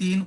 3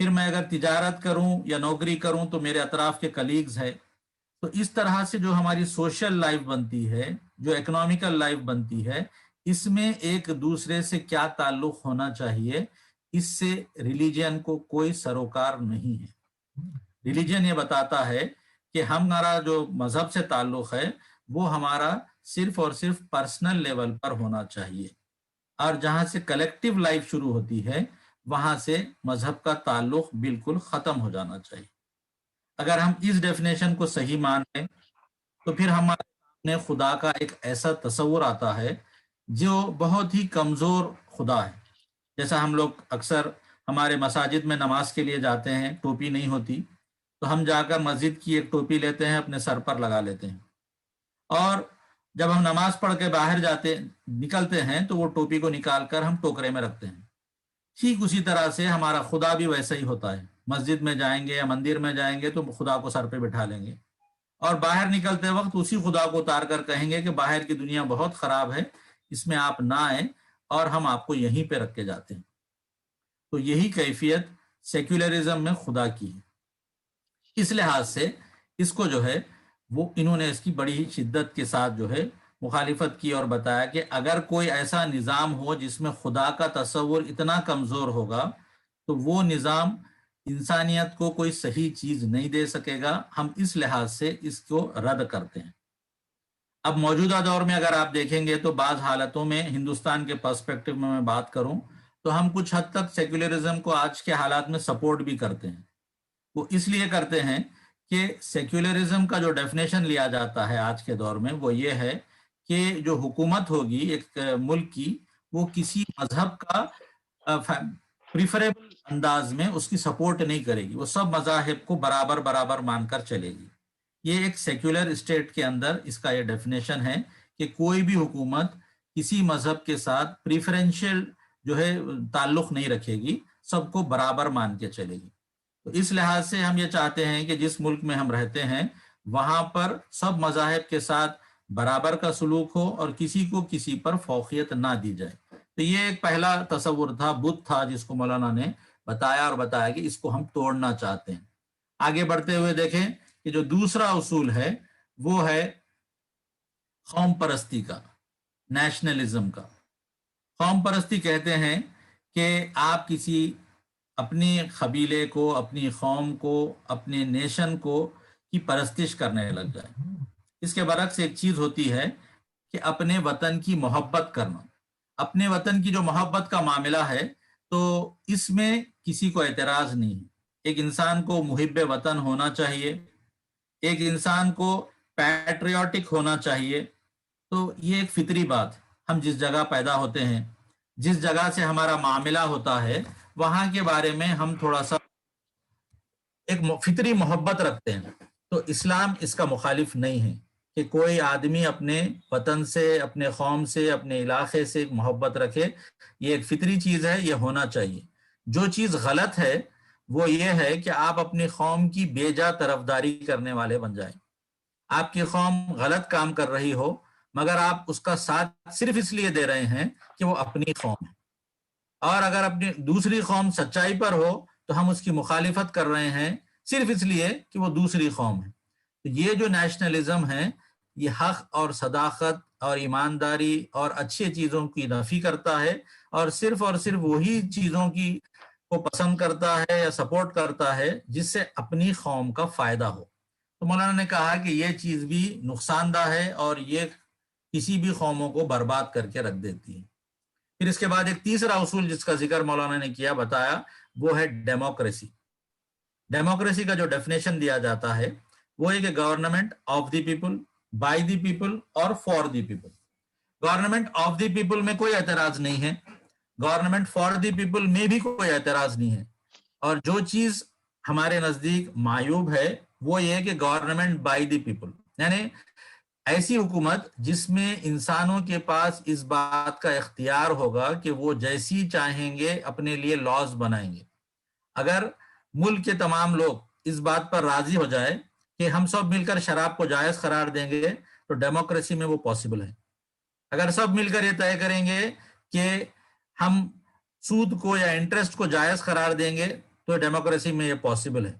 پھر میں اگر تجارت کروں یا نوکری کروں تو میرے اطراف کے کلیگز ہیں. تو اس طرح سے جو ہماری سوشل لائف بنتی ہے، جو اکنامیکل لائف بنتی ہے، اس میں ایک دوسرے سے کیا تعلق ہونا چاہیے، اس سے ریلیجن کو کوئی سروکار نہیں ہے. ریلیجن یہ بتاتا ہے کہ ہمارا جو مذہب سے تعلق ہے وہ ہمارا صرف اور صرف پرسنل لیول پر ہونا چاہیے، اور جہاں سے کلیکٹیو لائف شروع ہوتی ہے وہاں سے مذہب کا تعلق بالکل ختم ہو جانا چاہیے. اگر ہم اس ڈیفینیشن کو صحیح مانیں تو پھر ہمارے سامنے خدا کا ایک ایسا تصور آتا ہے جو بہت ہی کمزور خدا ہے. جیسا ہم لوگ اکثر ہمارے مساجد میں نماز کے لیے جاتے ہیں، ٹوپی نہیں ہوتی تو ہم جا کر مسجد کی ایک ٹوپی لیتے ہیں، اپنے سر پر لگا لیتے ہیں، اور جب ہم نماز پڑھ کے باہر نکلتے ہیں تو وہ ٹوپی کو نکال کر ہم ٹوکرے میں رکھتے ہیں. ٹھیک اسی طرح سے ہمارا خدا بھی ویسا ہی ہوتا ہے. مسجد میں جائیں گے یا مندر میں جائیں گے تو خدا کو سر پہ بٹھا لیں گے، اور باہر نکلتے وقت اسی خدا کو اتار کر کہیں گے کہ باہر کی دنیا بہت خراب ہے، اس میں آپ نہ آئیں، اور ہم آپ کو یہیں پہ رکھ کے جاتے ہیں. تو یہی کیفیت سیکولرزم میں خدا کی ہے. اس لحاظ سے اس کو جو ہے وہ انہوں نے اس کی بڑی ہی شدت کے ساتھ جو ہے مخالفت کی، اور بتایا کہ اگر کوئی ایسا نظام ہو جس میں خدا کا تصور اتنا کمزور ہوگا تو وہ نظام انسانیت کو کوئی صحیح چیز نہیں دے سکے گا. ہم اس لحاظ سے اس کو رد کرتے ہیں. اب موجودہ دور میں اگر آپ دیکھیں گے تو بعض حالتوں میں ہندوستان کے پرسپیکٹو میں بات کروں تو ہم کچھ حد تک سیکولرزم کو آج کے حالات میں سپورٹ بھی کرتے ہیں. وہ اس لیے کرتے ہیں کہ سیکولرزم کا جو ڈیفینیشن لیا جاتا ہے آج کے دور میں وہ یہ ہے کہ جو حکومت ہوگی ایک ملک کی وہ کسی مذہب کا پریفریبل انداز میں اس کی سپورٹ نہیں کرے گی، وہ سب مذاہب کو برابر برابر مان کر چلے گی. یہ ایک سیکولر اسٹیٹ کے اندر اس کا یہ ڈیفینیشن ہے کہ کوئی بھی حکومت کسی مذہب کے ساتھ پریفرینشیل جو ہے تعلق نہیں رکھے گی، سب کو برابر مان کے چلے گی. تو اس لحاظ سے ہم یہ چاہتے ہیں کہ جس ملک میں ہم رہتے ہیں وہاں پر سب مذاہب کے ساتھ برابر کا سلوک ہو اور کسی کو کسی پر فوقیت نہ دی جائے. تو یہ ایک پہلا تصور تھا، بت تھا، جس کو مولانا نے بتایا اور بتایا کہ اس کو ہم توڑنا چاہتے ہیں. آگے بڑھتے ہوئے دیکھیں کہ جو دوسرا اصول ہے وہ ہے قوم پرستی کا، نیشنلزم کا. قوم پرستی کہتے ہیں کہ آپ کسی اپنی قبیلے کو، اپنی قوم کو، اپنے نیشن کو کی پرستش کرنے لگ جائے. اس کے برعکس ایک چیز ہوتی ہے کہ اپنے وطن کی محبت کرنا. اپنے وطن کی جو محبت کا معاملہ ہے تو اس میں کسی کو اعتراض نہیں ہے. ایک انسان کو محب وطن ہونا چاہیے، ایک انسان کو پیٹریوٹک ہونا چاہیے. تو یہ ایک فطری بات، ہم جس جگہ پیدا ہوتے ہیں، جس جگہ سے ہمارا معاملہ ہوتا ہے، وہاں کے بارے میں ہم تھوڑا سا ایک فطری محبت رکھتے ہیں. تو اسلام اس کا مخالف نہیں ہے کہ کوئی آدمی اپنے وطن سے، اپنے قوم سے، اپنے علاقے سے ایک محبت رکھے. یہ ایک فطری چیز ہے، یہ ہونا چاہیے. جو چیز غلط ہے وہ یہ ہے کہ آپ اپنی قوم کی بے جا طرفداری کرنے والے بن جائیں. آپ کی قوم غلط کام کر رہی ہو مگر آپ اس کا ساتھ صرف اس لیے دے رہے ہیں کہ وہ اپنی قوم ہے، اور اگر اپنی دوسری قوم سچائی پر ہو تو ہم اس کی مخالفت کر رہے ہیں صرف اس لیے کہ وہ دوسری قوم ہے. تو یہ جو نیشنلزم ہے یہ حق اور صداقت اور ایمانداری اور اچھی چیزوں کی نفی کرتا ہے، اور صرف وہی چیزوں کی کو پسند کرتا ہے یا سپورٹ کرتا ہے جس سے اپنی قوم کا فائدہ ہو. تو مولانا نے کہا کہ یہ چیز بھی نقصان دہ ہے اور یہ کسی بھی قوموں کو برباد کر کے رکھ دیتی ہے. پھر اس کے بعد ایک تیسرا اصول جس کا ذکر مولانا نے کیا، بتایا، وہ ہے ڈیموکریسی. ڈیموکریسی کا جو ڈیفینیشن دیا جاتا ہے وہ ہے کہ government of the people, by the people اور for the people. Government of the people میں کوئی اعتراض نہیں ہے، گورنمنٹ فار دی پیپل میں بھی کوئی اعتراض نہیں ہے. اور جو چیز ہمارے نزدیک معیوب ہے وہ یہ کہ گورنمنٹ بائی دی پیپل، یعنی ایسی حکومت جس میں انسانوں کے پاس اس بات کا اختیار ہوگا کہ وہ جیسی چاہیں گے اپنے لیے لاز بنائیں گے. اگر ملک کے تمام لوگ اس بات پر راضی ہو جائے کہ ہم سب مل کر شراب کو جائز قرار دیں گے تو ڈیموکریسی میں وہ پاسبل ہے. اگر سب مل کر یہ طے کریں گے کہ ہم سود کو یا انٹرسٹ کو جائز قرار دیں گے تو ڈیموکریسی میں یہ پاسبل ہے۔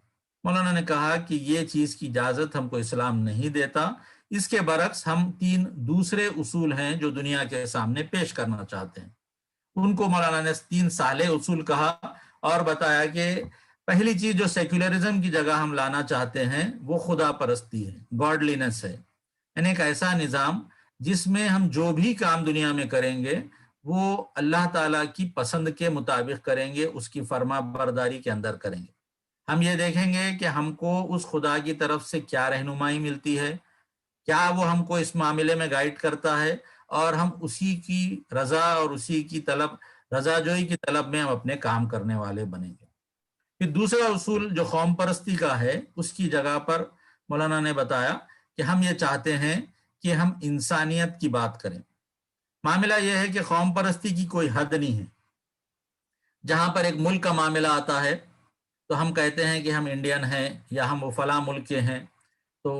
مولانا نے کہا کہ یہ چیز کی اجازت ہم کو اسلام نہیں دیتا۔ اس کے برعکس ہم 3 دوسرے اصول ہیں جو دنیا کے سامنے پیش کرنا چاہتے ہیں۔ ان کو مولانا نے 3 صالح اصول کہا اور بتایا کہ پہلی چیز جو سیکولرزم کی جگہ ہم لانا چاہتے ہیں وہ خدا پرستی ہے، گاڈلینس ہے، یعنی ایک ایسا نظام جس میں ہم جو بھی کام دنیا میں کریں گے وہ اللہ تعالیٰ کی پسند کے مطابق کریں گے، اس کی فرما برداری کے اندر کریں گے۔ ہم یہ دیکھیں گے کہ ہم کو اس خدا کی طرف سے کیا رہنمائی ملتی ہے، کیا وہ ہم کو اس معاملے میں گائیڈ کرتا ہے، اور ہم اسی کی رضا اور اسی کی طلب، رضا جوئی کی طلب میں ہم اپنے کام کرنے والے بنیں گے۔ پھر دوسرا اصول جو قوم پرستی کا ہے، اس کی جگہ پر مولانا نے بتایا کہ ہم یہ چاہتے ہیں کہ ہم انسانیت کی بات کریں۔ معاملہ یہ ہے کہ قوم پرستی کی کوئی حد نہیں ہے۔ جہاں پر ایک ملک کا معاملہ آتا ہے تو ہم کہتے ہیں کہ ہم انڈین ہیں یا ہم وہ فلاں ملک کے ہیں، تو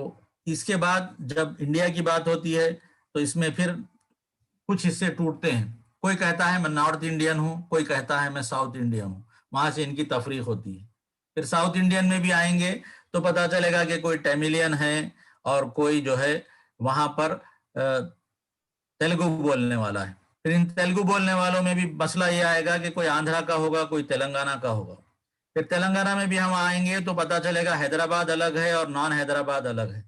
اس کے بعد جب انڈیا کی بات ہوتی ہے تو اس میں پھر کچھ حصے ٹوٹتے ہیں۔ کوئی کہتا ہے میں نارتھ انڈین ہوں، کوئی کہتا ہے میں ساؤتھ انڈین ہوں، وہاں سے ان کی تفریق ہوتی ہے۔ پھر ساؤتھ انڈین میں بھی آئیں گے تو پتہ چلے گا کہ کوئی ٹیملین ہے اور کوئی جو ہے وہاں پر تیلگو بولنے والا ہے۔ پھر ان تیلگو بولنے والوں میں بھی مسئلہ یہ آئے گا کہ کوئی آندھرا کا ہوگا، کوئی تلنگانہ کا ہوگا۔ پھر تلنگانہ میں بھی ہم آئیں گے تو پتہ چلے گا حیدرآباد الگ ہے اور نان حیدرآباد الگ ہے۔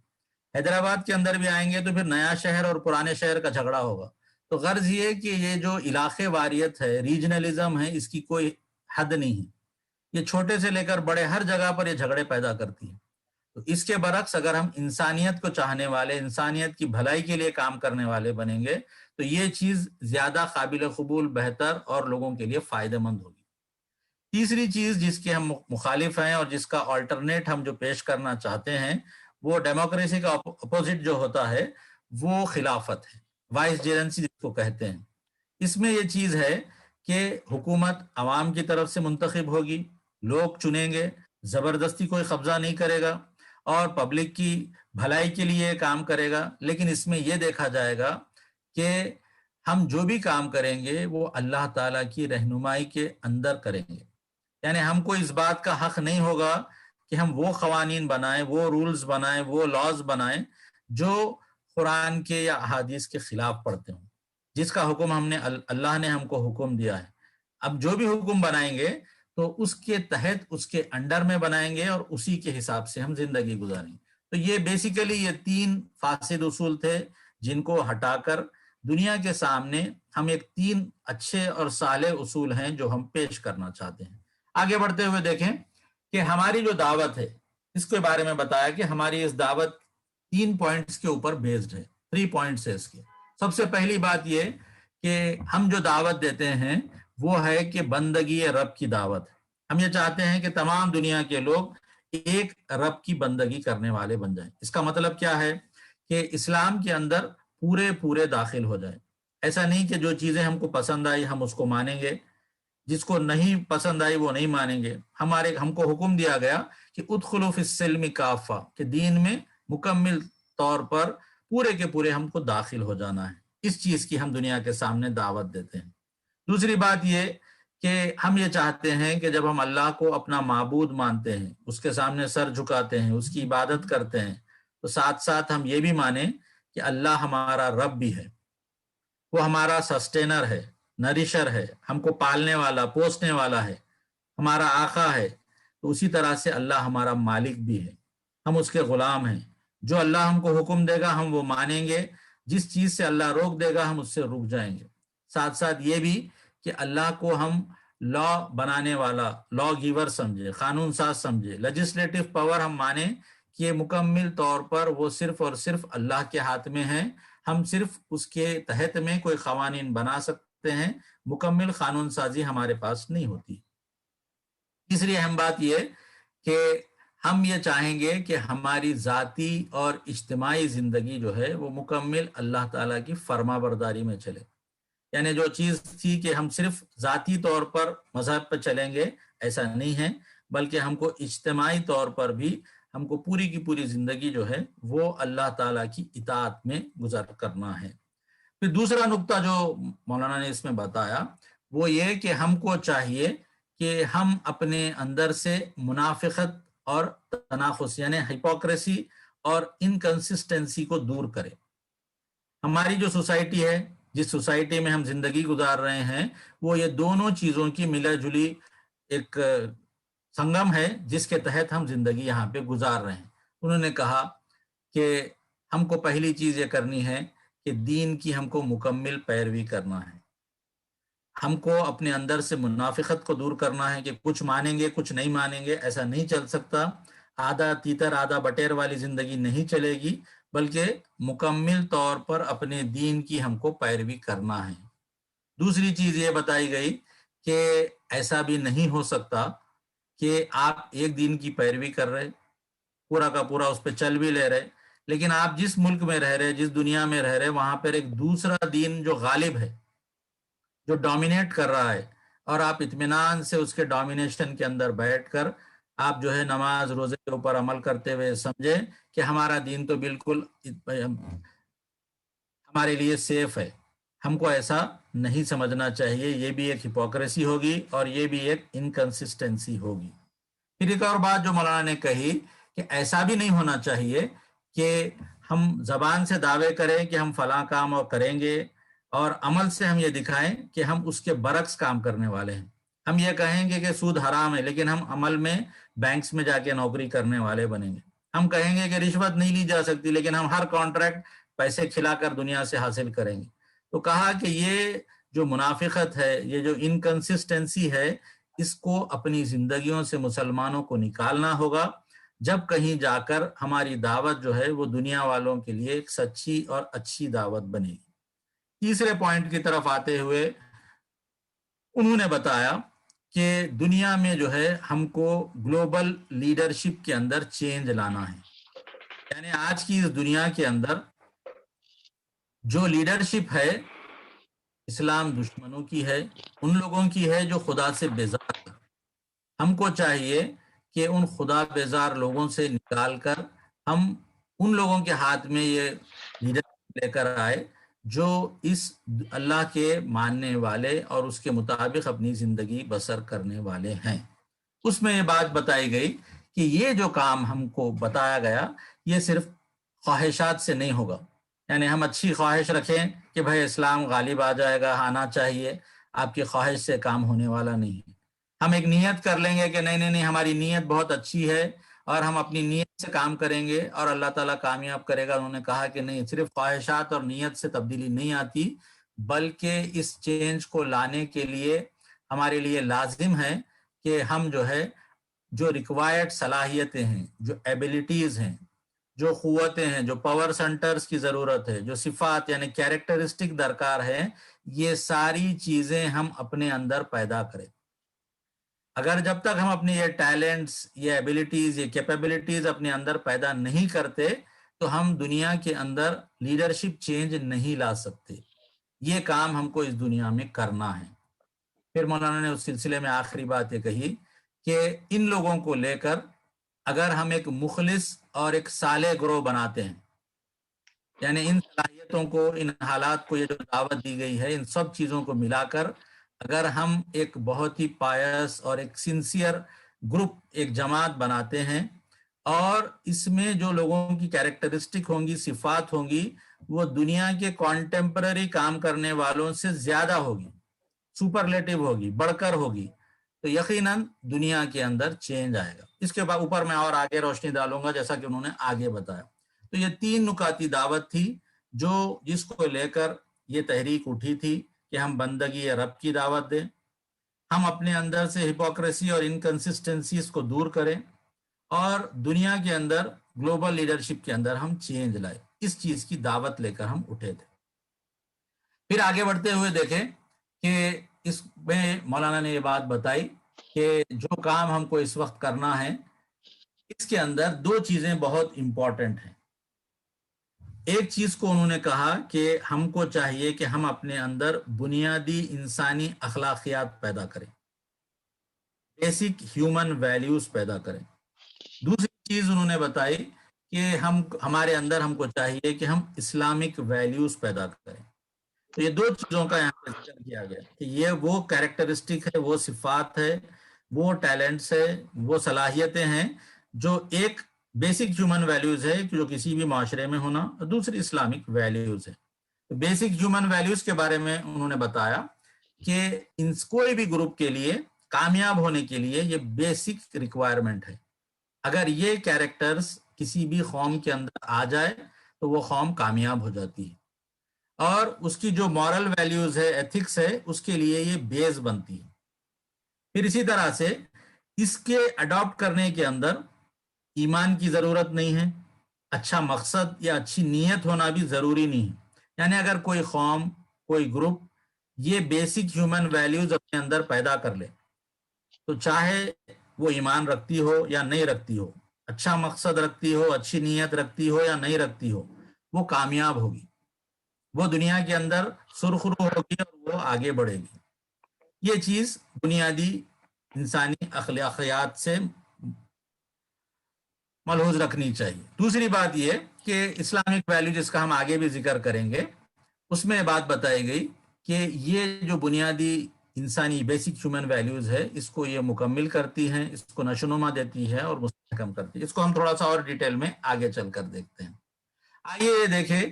حیدرآباد کے اندر بھی آئیں گے تو پھر نیا شہر اور پرانے شہر کا جھگڑا ہوگا۔ تو غرض یہ کہ یہ جو علاقے واریت ہے، ریجنلزم ہے، اس کی کوئی حد نہیں ہے۔ یہ چھوٹے سے لے کر بڑے ہر جگہ پر یہ جھگڑے پیدا کرتی ہے۔ تو اس کے برعکس اگر ہم انسانیت کو چاہنے والے، انسانیت کی بھلائی کے لیے کام کرنے والے بنیں گے تو یہ چیز زیادہ قابل قبول، بہتر اور لوگوں کے لیے فائدہ مند ہوگی۔ تیسری چیز جس کے ہم مخالف ہیں اور جس کا آلٹرنیٹ ہم جو پیش کرنا چاہتے ہیں وہ ڈیموکریسی کا اپوزٹ جو ہوتا ہے وہ خلافت ہے، وائس جیرنسی جس کو کہتے ہیں۔ اس میں یہ چیز ہے کہ حکومت عوام کی طرف سے منتخب ہوگی، لوگ چنیں گے، زبردستی کوئی قبضہ نہیں کرے گا اور پبلک کی بھلائی کے لیے کام کرے گا۔ لیکن اس میں یہ دیکھا جائے گا کہ ہم جو بھی کام کریں گے وہ اللہ تعالیٰ کی رہنمائی کے اندر کریں گے، یعنی ہم کو اس بات کا حق نہیں ہوگا کہ ہم وہ قوانین بنائیں، وہ رولز بنائیں، وہ لاز بنائیں جو قرآن کے یا احادیث کے خلاف پڑتے ہوں، جس کا حکم اللہ نے ہم کو حکم دیا ہے۔ اب جو بھی حکم بنائیں گے تو اس کے تحت، اس کے انڈر میں بنائیں گے اور اسی کے حساب سے ہم زندگی گزاریں گے۔ تو یہ بیسیکلی یہ 3 فاسد اصول تھے جن کو ہٹا کر دنیا کے سامنے ہم ایک 3 اچھے اور صالح اصول ہیں جو ہم پیش کرنا چاہتے ہیں۔ آگے بڑھتے ہوئے دیکھیں کہ ہماری جو دعوت ہے اس کے بارے میں بتایا کہ ہماری اس دعوت 3 پوائنٹس کے اوپر بیسڈ ہے، 3 پوائنٹس ہے اس کے۔ سب سے پہلی بات یہ کہ ہم جو دعوت دیتے ہیں وہ ہے کہ بندگی رب کی دعوت ہے۔ ہم یہ چاہتے ہیں کہ تمام دنیا کے لوگ ایک رب کی بندگی کرنے والے بن جائیں۔ اس کا مطلب کیا ہے کہ اسلام کے اندر پورے داخل ہو جائیں۔ ایسا نہیں کہ جو چیزیں ہم کو پسند آئی ہم اس کو مانیں گے، جس کو نہیں پسند آئی وہ نہیں مانیں گے۔ ہم کو حکم دیا گیا کہ ادخلوا فی السلم کافہ، کہ دین میں مکمل طور پر پورے کے پورے ہم کو داخل ہو جانا ہے۔ اس چیز کی ہم دنیا کے سامنے دعوت دیتے ہیں۔ دوسری بات یہ کہ ہم یہ چاہتے ہیں کہ جب ہم اللہ کو اپنا معبود مانتے ہیں، اس کے سامنے سر جھکاتے ہیں، اس کی عبادت کرتے ہیں، تو ساتھ ساتھ ہم یہ بھی مانیں کہ اللہ ہمارا رب بھی ہے، وہ ہمارا سسٹینر ہے، نریشر ہے، ہم کو پالنے والا، پوسنے والا ہے، ہمارا آقا ہے۔ تو اسی طرح سے اللہ ہمارا مالک بھی ہے، ہم اس کے غلام ہیں۔ جو اللہ ہم کو حکم دے گا ہم وہ مانیں گے، جس چیز سے اللہ روک دے گا ہم اس سے رک جائیں گے۔ ساتھ ساتھ یہ بھی کہ اللہ کو ہم لا بنانے والا، لا گیور سمجھے، قانون ساز سمجھے، لیجسلیٹو پاور ہم مانیں کہ یہ مکمل طور پر وہ صرف اور صرف اللہ کے ہاتھ میں ہے۔ ہم صرف اس کے تحت میں کوئی قوانین بنا سکتے ہیں، مکمل قانون سازی ہمارے پاس نہیں ہوتی۔ تیسری اہم بات یہ کہ ہم یہ چاہیں گے کہ ہماری ذاتی اور اجتماعی زندگی جو ہے وہ مکمل اللہ تعالیٰ کی فرما برداری میں چلے۔ یعنی جو چیز تھی کہ ہم صرف ذاتی طور پر مذہب پہ چلیں گے، ایسا نہیں ہے، بلکہ ہم کو اجتماعی طور پر بھی ہم کو پوری کی پوری زندگی جو ہے وہ اللہ تعالیٰ کی اطاعت میں گزر کرنا ہے۔ پھر دوسرا نقطہ جو مولانا نے اس میں بتایا وہ یہ کہ ہم کو چاہیے کہ ہم اپنے اندر سے منافقت اور تناقض یعنی ہپوکریسی اور انکنسسٹنسی کو دور کریں. ہماری جو سوسائٹی ہے، جس سوسائٹی میں ہم زندگی گزار رہے ہیں، وہ یہ دونوں چیزوں کی ملا جلی ایک سنگم ہے جس کے تحت ہم زندگی یہاں پہ گزار رہے ہیں. انہوں نے کہا کہ ہم کو پہلی چیز یہ کرنی ہے کہ دین کی ہم کو مکمل پیروی کرنا ہے. ہم کو اپنے اندر سے منافقت کو دور کرنا ہے کہ کچھ مانیں گے کچھ نہیں مانیں گے، ایسا نہیں چل سکتا. آدھا تیتر آدھا بٹیر والی زندگی نہیں چلے گی، بلکہ مکمل طور پر اپنے دین کی ہم کو پیروی کرنا ہے. دوسری چیز یہ بتائی گئی کہ ایسا بھی نہیں ہو سکتا کہ آپ ایک دین کی پیروی کر رہے، پورا کا پورا اس پہ چل بھی لے رہے، لیکن آپ جس ملک میں رہ رہے، جس دنیا میں رہ رہے، وہاں پر ایک دوسرا دین جو غالب ہے، جو ڈومینیٹ کر رہا ہے، اور آپ اطمینان سے اس کے ڈومینیشن کے اندر بیٹھ کر آپ جو ہے نماز روزے کے اوپر عمل کرتے ہوئے سمجھے کہ ہمارا دین تو بالکل ہمارے لیے سیف ہے. ہم کو ایسا نہیں سمجھنا چاہیے. یہ بھی ایک ہپوکریسی ہوگی اور یہ بھی ایک انکنسسٹنسی ہوگی. پھر ایک اور بات جو مولانا نے کہی کہ ایسا بھی نہیں ہونا چاہیے کہ ہم زبان سے دعوے کریں کہ ہم فلاں کام اور کریں گے اور عمل سے ہم یہ دکھائیں کہ ہم اس کے برعکس کام کرنے والے ہیں. ہم یہ کہیں گے کہ سود حرام ہے، لیکن ہم عمل میں بینکس میں جا کے نوکری کرنے والے بنیں گے. ہم کہیں گے کہ رشوت نہیں لی جا سکتی، لیکن ہم ہر کانٹریکٹ پیسے کھلا کر دنیا سے حاصل کریں گے. تو کہا کہ یہ جو منافقت ہے، یہ جو انکنسسٹنسی ہے، اس کو اپنی زندگیوں سے مسلمانوں کو نکالنا ہوگا. جب کہیں جا کر ہماری دعوت جو ہے وہ دنیا والوں کے لیے ایک سچی اور اچھی دعوت بنے گی. تیسرے پوائنٹ کی طرف آتے ہوئے انہوں نے بتایا کہ دنیا میں جو ہے ہم کو گلوبل لیڈرشپ کے اندر چینج لانا ہے. یعنی آج کی اس دنیا کے اندر جو لیڈرشپ ہے اسلام دشمنوں کی ہے، ان لوگوں کی ہے جو خدا سے بیزار ہے. ہم کو چاہیے کہ ان خدا بیزار لوگوں سے نکال کر ہم ان لوگوں کے ہاتھ میں یہ لیڈرشپ لے کر آئے جو اس اللہ کے ماننے والے اور اس کے مطابق اپنی زندگی بسر کرنے والے ہیں. اس میں یہ بات بتائی گئی کہ یہ جو کام ہم کو بتایا گیا یہ صرف خواہشات سے نہیں ہوگا. یعنی ہم اچھی خواہش رکھیں کہ بھائی اسلام غالب آ جائے گا، آنا چاہیے، آپ کی خواہش سے کام ہونے والا نہیں ہے. ہم ایک نیت کر لیں گے کہ نہیں ہماری نیت بہت اچھی ہے اور ہم اپنی نیت سے کام کریں گے اور اللہ تعالیٰ کامیاب کرے گا. انہوں نے کہا کہ نہیں، صرف خواہشات اور نیت سے تبدیلی نہیں آتی، بلکہ اس چینج کو لانے کے لیے ہمارے لیے لازم ہے کہ ہم جو ہے جو ریکوائرڈ صلاحیتیں ہیں، جو ایبیلٹیز ہیں، جو قوتیں ہیں، جو پاور سینٹرز کی ضرورت ہے، جو صفات یعنی کیریکٹرسٹک درکار ہے، یہ ساری چیزیں ہم اپنے اندر پیدا کریں. اگر جب تک ہم اپنی یہ ٹیلنٹس، یہ ایبیلٹیز، یہ کیپیبلٹیز اپنے اندر پیدا نہیں کرتے تو ہم دنیا کے اندر لیڈرشپ چینج نہیں لا سکتے. یہ کام ہم کو اس دنیا میں کرنا ہے. پھر مولانا نے اس سلسلے میں آخری بات یہ کہی کہ ان لوگوں کو لے کر اگر ہم ایک مخلص اور ایک صالح گروہ بناتے ہیں، یعنی ان صلاحیتوں کو، ان حالات کو، یہ جو دعوت دی گئی ہے، ان سب چیزوں کو ملا کر اگر ہم ایک بہت ہی پائس اور ایک سنسیئر گروپ، ایک جماعت بناتے ہیں، اور اس میں جو لوگوں کی کیریکٹرسٹک ہوں گی، صفات ہوں گی، وہ دنیا کے کانٹمپرری کام کرنے والوں سے زیادہ ہوگی، سپرلیٹو ہوگی، بڑھ کر ہوگی، تو یقیناً دنیا کے اندر چینج آئے گا. اس کے بعد اوپر میں اور آگے روشنی ڈالوں گا جیسا کہ انہوں نے آگے بتایا. تو یہ 3 نکاتی دعوت تھی جس کو لے کر یہ تحریک اٹھی تھی کہ ہم بندگی رب کی دعوت دیں، ہم اپنے اندر سے ہپوکریسی اور انکنسسٹنسیز کو دور کریں اور دنیا کے اندر گلوبل لیڈرشپ کے اندر ہم چینج لائیں. اس چیز کی دعوت لے کر ہم اٹھے تھے. پھر آگے بڑھتے ہوئے دیکھیں کہ اس میں مولانا نے یہ بات بتائی کہ جو کام ہم کو اس وقت کرنا ہے، اس کے اندر 2 چیزیں بہت امپورٹنٹ ہیں. ایک چیز کو انہوں نے کہا کہ ہم کو چاہیے کہ ہم اپنے اندر بنیادی انسانی اخلاقیات پیدا کریں، بیسک ہیومن ویلیوز پیدا کریں. دوسری چیز انہوں نے بتائی کہ ہمارے اندر ہم کو چاہیے کہ ہم اسلامک ویلیوز پیدا کریں. تو یہ 2 چیزوں کا یہاں پر ذکر کیا گیا کہ یہ وہ کیریکٹرسٹک ہے، وہ صفات ہے وہ ٹیلنٹس ہے، وہ صلاحیتیں ہیں جو ایک بیسک ہیومن ویلیوز ہے جو کسی بھی معاشرے میں ہونا، اور دوسری اسلامک ویلیوز ہے۔ بیسک ہیومن ویلیوز کے بارے میں انہوں نے بتایا کہ کوئی بھی گروپ کے لیے کامیاب ہونے کے لیے یہ بیسک ریکوائرمنٹ ہے۔ اگر یہ کیریکٹرز کسی بھی قوم کے اندر آ جائے تو وہ قوم کامیاب ہو جاتی ہے، اور اس کی جو مورل ویلیوز ہے، ایتھکس ہے، اس کے لیے یہ بیس بنتی ہے۔ پھر اسی طرح سے اس کے اڈاپٹ کرنے کے اندر ایمان کی ضرورت نہیں ہے، اچھا مقصد یا اچھی نیت ہونا بھی ضروری نہیں ہے۔ یعنی اگر کوئی قوم، کوئی گروپ یہ بیسک ہیومن ویلیوز اپنے اندر پیدا کر لے تو چاہے وہ ایمان رکھتی ہو یا نہیں رکھتی ہو، اچھا مقصد رکھتی ہو، اچھی نیت رکھتی ہو یا نہیں رکھتی ہو، وہ کامیاب ہوگی، وہ دنیا کے اندر سرخرو ہوگی اور وہ آگے بڑھے گی۔ یہ چیز بنیادی انسانی اخلاقیات سے ملحوظ رکھنی چاہیے۔ دوسری بات یہ کہ اسلامک ویلیو جس کا ہم آگے بھی ذکر کریں گے، اس میں بات بتائی گئی کہ یہ جو بنیادی انسانی بیسک ہیومن ویلیوز ہے، اس کو یہ مکمل کرتی ہیں، اس کو نشوونما دیتی ہے اور مستحکم کرتی ہے۔ اس کو ہم تھوڑا سا اور ڈیٹیل میں آگے چل کر دیکھتے ہیں۔ آئیے یہ دیکھیں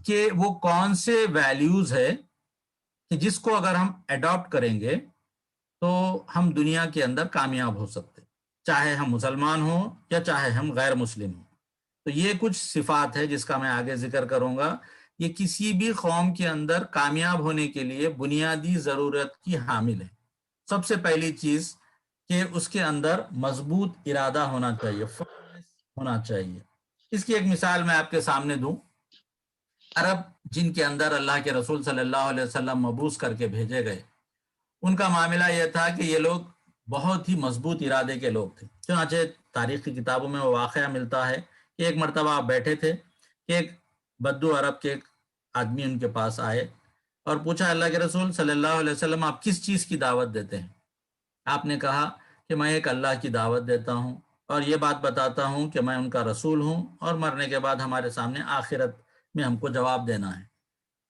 کہ وہ کون سے ویلیوز ہے کہ جس کو اگر ہم اڈاپٹ کریں گے تو ہم دنیا کے اندر کامیاب ہو سکتے، چاہے ہم مسلمان ہوں یا چاہے ہم غیر مسلم ہوں۔ تو یہ کچھ صفات ہے جس کا میں آگے ذکر کروں گا۔ یہ کسی بھی قوم کے اندر کامیاب ہونے کے لیے بنیادی ضرورت کی حامل ہے۔ سب سے پہلی چیز کہ اس کے اندر مضبوط ارادہ ہونا چاہیے، فرمنس ہونا چاہیے۔ اس کی ایک مثال میں آپ کے سامنے دوں۔ عرب جن کے اندر اللہ کے رسول صلی اللہ علیہ وسلم مبعوث کر کے بھیجے گئے، ان کا معاملہ یہ تھا کہ یہ لوگ بہت ہی مضبوط ارادے کے لوگ تھے۔ چنانچہ تاریخ کی کتابوں میں وہ واقعہ ملتا ہے کہ ایک مرتبہ آپ بیٹھے تھے کہ ایک بدو عرب کے ایک آدمی ان کے پاس آئے اور پوچھا، اللہ کے رسول صلی اللہ علیہ وسلم آپ کس چیز کی دعوت دیتے ہیں؟ آپ نے کہا کہ میں ایک اللہ کی دعوت دیتا ہوں اور یہ بات بتاتا ہوں کہ میں ان کا رسول ہوں اور مرنے کے بعد ہمارے سامنے آخرت میں ہم کو جواب دینا ہے۔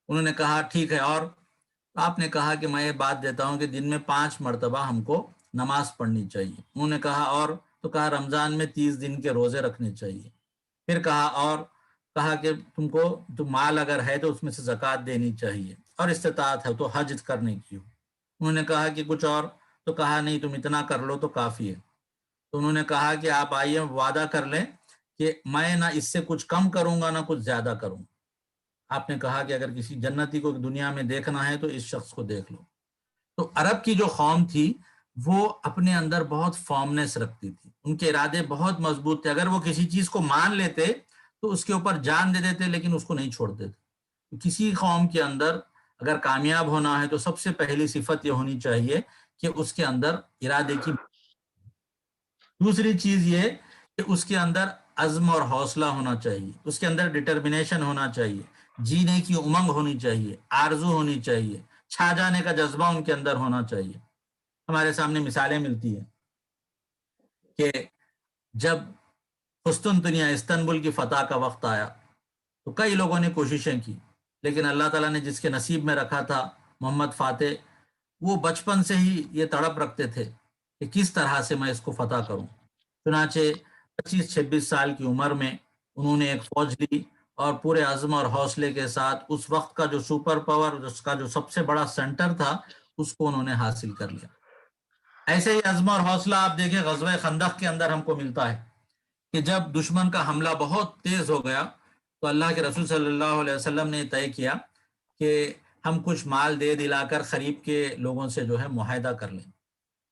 انہوں نے کہا ٹھیک ہے، اور آپ نے کہا کہ میں یہ بات دیتا ہوں کہ دن میں 5 مرتبہ ہم کو نماز پڑھنی چاہیے۔ انہوں نے کہا اور؟ تو کہا رمضان میں 30 دن کے روزے رکھنے چاہیے۔ پھر کہا اور؟ کہا کہ تم کو تو مال اگر ہے تو اس میں سے زکوٰۃ دینی چاہیے، اور استطاعت ہے تو حج کرنے کی ہو۔ انہوں نے کہا کہ کچھ اور؟ تو کہا نہیں، تم اتنا کر لو تو کافی ہے۔ تو انہوں نے کہا کہ آپ آئیے وعدہ کر لیں کہ میں نہ اس سے کچھ کم کروں گا نہ کچھ زیادہ کروں گا۔ آپ نے کہا کہ اگر کسی جنتی کو دنیا میں دیکھنا ہے تو اس شخص کو دیکھ لو۔ تو عرب کی جو قوم تھی وہ اپنے اندر بہت فارمنس رکھتی تھی، ان کے ارادے بہت مضبوط تھے۔ اگر وہ کسی چیز کو مان لیتے تو اس کے اوپر جان دے دیتے، لیکن اس کو نہیں چھوڑتے تھے۔ کسی قوم کے اندر اگر کامیاب ہونا ہے تو سب سے پہلی صفت یہ ہونی چاہیے کہ اس کے اندر ارادے کی۔ دوسری چیز یہ کہ اس کے اندر عزم اور حوصلہ ہونا چاہیے، اس کے اندر ڈٹرمنیشن ہونا چاہیے، جینے کی امنگ ہونی چاہیے، آرزو ہونی چاہیے، چھا جانے کا جذبہ ان کے اندر ہونا چاہیے۔ ہمارے سامنے مثالیں ملتی ہیں کہ جب قسطنطنیہ استنبول کی فتح کا وقت آیا تو کئی لوگوں نے کوششیں کی، لیکن اللہ تعالیٰ نے جس کے نصیب میں رکھا تھا، محمد فاتح، وہ بچپن سے ہی یہ تڑپ رکھتے تھے کہ کس طرح سے میں اس کو فتح کروں۔ چنانچہ 25-26 سال کی عمر میں انہوں نے ایک فوج لی اور پورے عزم اور حوصلے کے ساتھ اس وقت کا جو سپر پاور، اس کا جو سب سے بڑا سینٹر تھا، اس کو انہوں نے حاصل کر لیا۔ ایسے ہی عزم اور حوصلہ آپ دیکھیں غزوہ خندق کے اندر ہم کو ملتا ہے کہ جب دشمن کا حملہ بہت تیز ہو گیا تو اللہ کے رسول صلی اللہ علیہ وسلم نے طے کیا کہ ہم کچھ مال دے دلا کر قریب کے لوگوں سے جو ہے معاہدہ کر لیں۔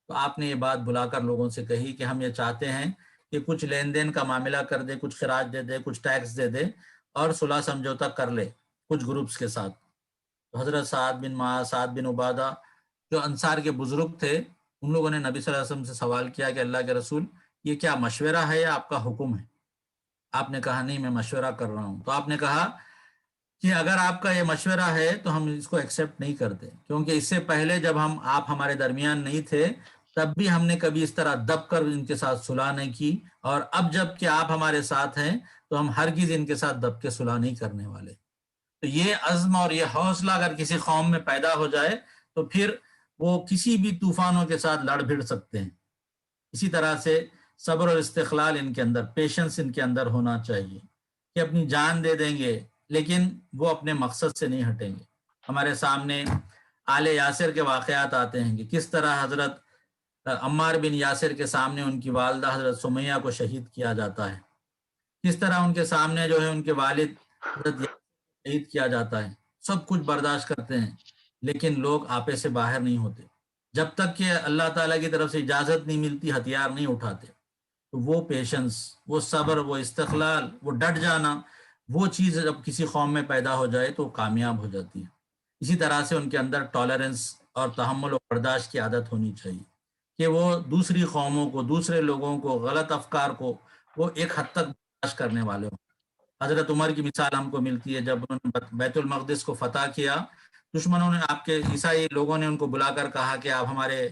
تو آپ نے یہ بات بلا کر لوگوں سے کہی کہ ہم یہ چاہتے ہیں کہ کچھ لین دین کا معاملہ کر دے، کچھ خراج دے دے، کچھ ٹیکس دے دے اور صلح سمجھوتا کر لے کچھ گروپس کے ساتھ۔ تو حضرت سعد بن معاذ، سعد بن عبادہ جو انصار کے بزرگ تھے، ان لوگوں نے نبی صلی اللہ علیہ وسلم سے سوال کیا کہ اللہ کے رسول یہ کیا مشورہ ہے یا آپ کا حکم ہے؟ آپ نے کہا نہیں، میں مشورہ کر رہا ہوں۔ تو آپ نے کہا کہ اگر آپ کا یہ مشورہ ہے تو ہم اس کو ایکسیپٹ نہیں کرتے، کیونکہ اس سے پہلے جب آپ ہمارے درمیان نہیں تھے تب بھی ہم نے کبھی اس طرح دب کر ان کے ساتھ صلح نہیں کی، اور اب جب کہ آپ ہمارے ساتھ ہیں تو ہم ہرگز ان کے ساتھ دب کے صلح نہیں کرنے والے۔ تو یہ عزم اور یہ حوصلہ اگر کسی قوم میں پیدا ہو جائے تو پھر وہ کسی بھی طوفانوں کے ساتھ لڑ بھڑ سکتے ہیں۔ اسی طرح سے صبر اور استقلال ان کے اندر، پیشنس ان کے اندر ہونا چاہیے کہ اپنی جان دے دیں گے لیکن وہ اپنے مقصد سے نہیں ہٹیں گے۔ ہمارے سامنے آل یاسر کے واقعات آتے ہیں کہ کس طرح حضرت عمار بن یاسر کے سامنے ان کی والدہ حضرت سمیہ کو شہید کیا جاتا ہے، کس طرح ان کے سامنے جو ہے ان کے والد حضرت یاسر شہید کیا جاتا ہے، سب کچھ برداشت کرتے ہیں لیکن لوگ آپے سے باہر نہیں ہوتے، جب تک کہ اللہ تعالیٰ کی طرف سے اجازت نہیں ملتی ہتھیار نہیں اٹھاتے۔ تو وہ پیشنس، وہ صبر، وہ استقلال، وہ ڈٹ جانا، وہ چیز جب کسی قوم میں پیدا ہو جائے تو کامیاب ہو جاتی ہے۔ اسی طرح سے ان کے اندر ٹالرنس اور تحمل و برداشت کی عادت ہونی چاہیے کہ وہ دوسری قوموں کو، دوسرے لوگوں کو، غلط افکار کو وہ ایک حد تک برداشت کرنے والے ہوں۔ حضرت عمر کی مثال ہم کو ملتی ہے، جب انہوں نے بیت المقدس کو فتح کیا، دشمنوں نے، آپ کے عیسائی لوگوں نے ان کو بلا کر کہا کہ آپ ہمارے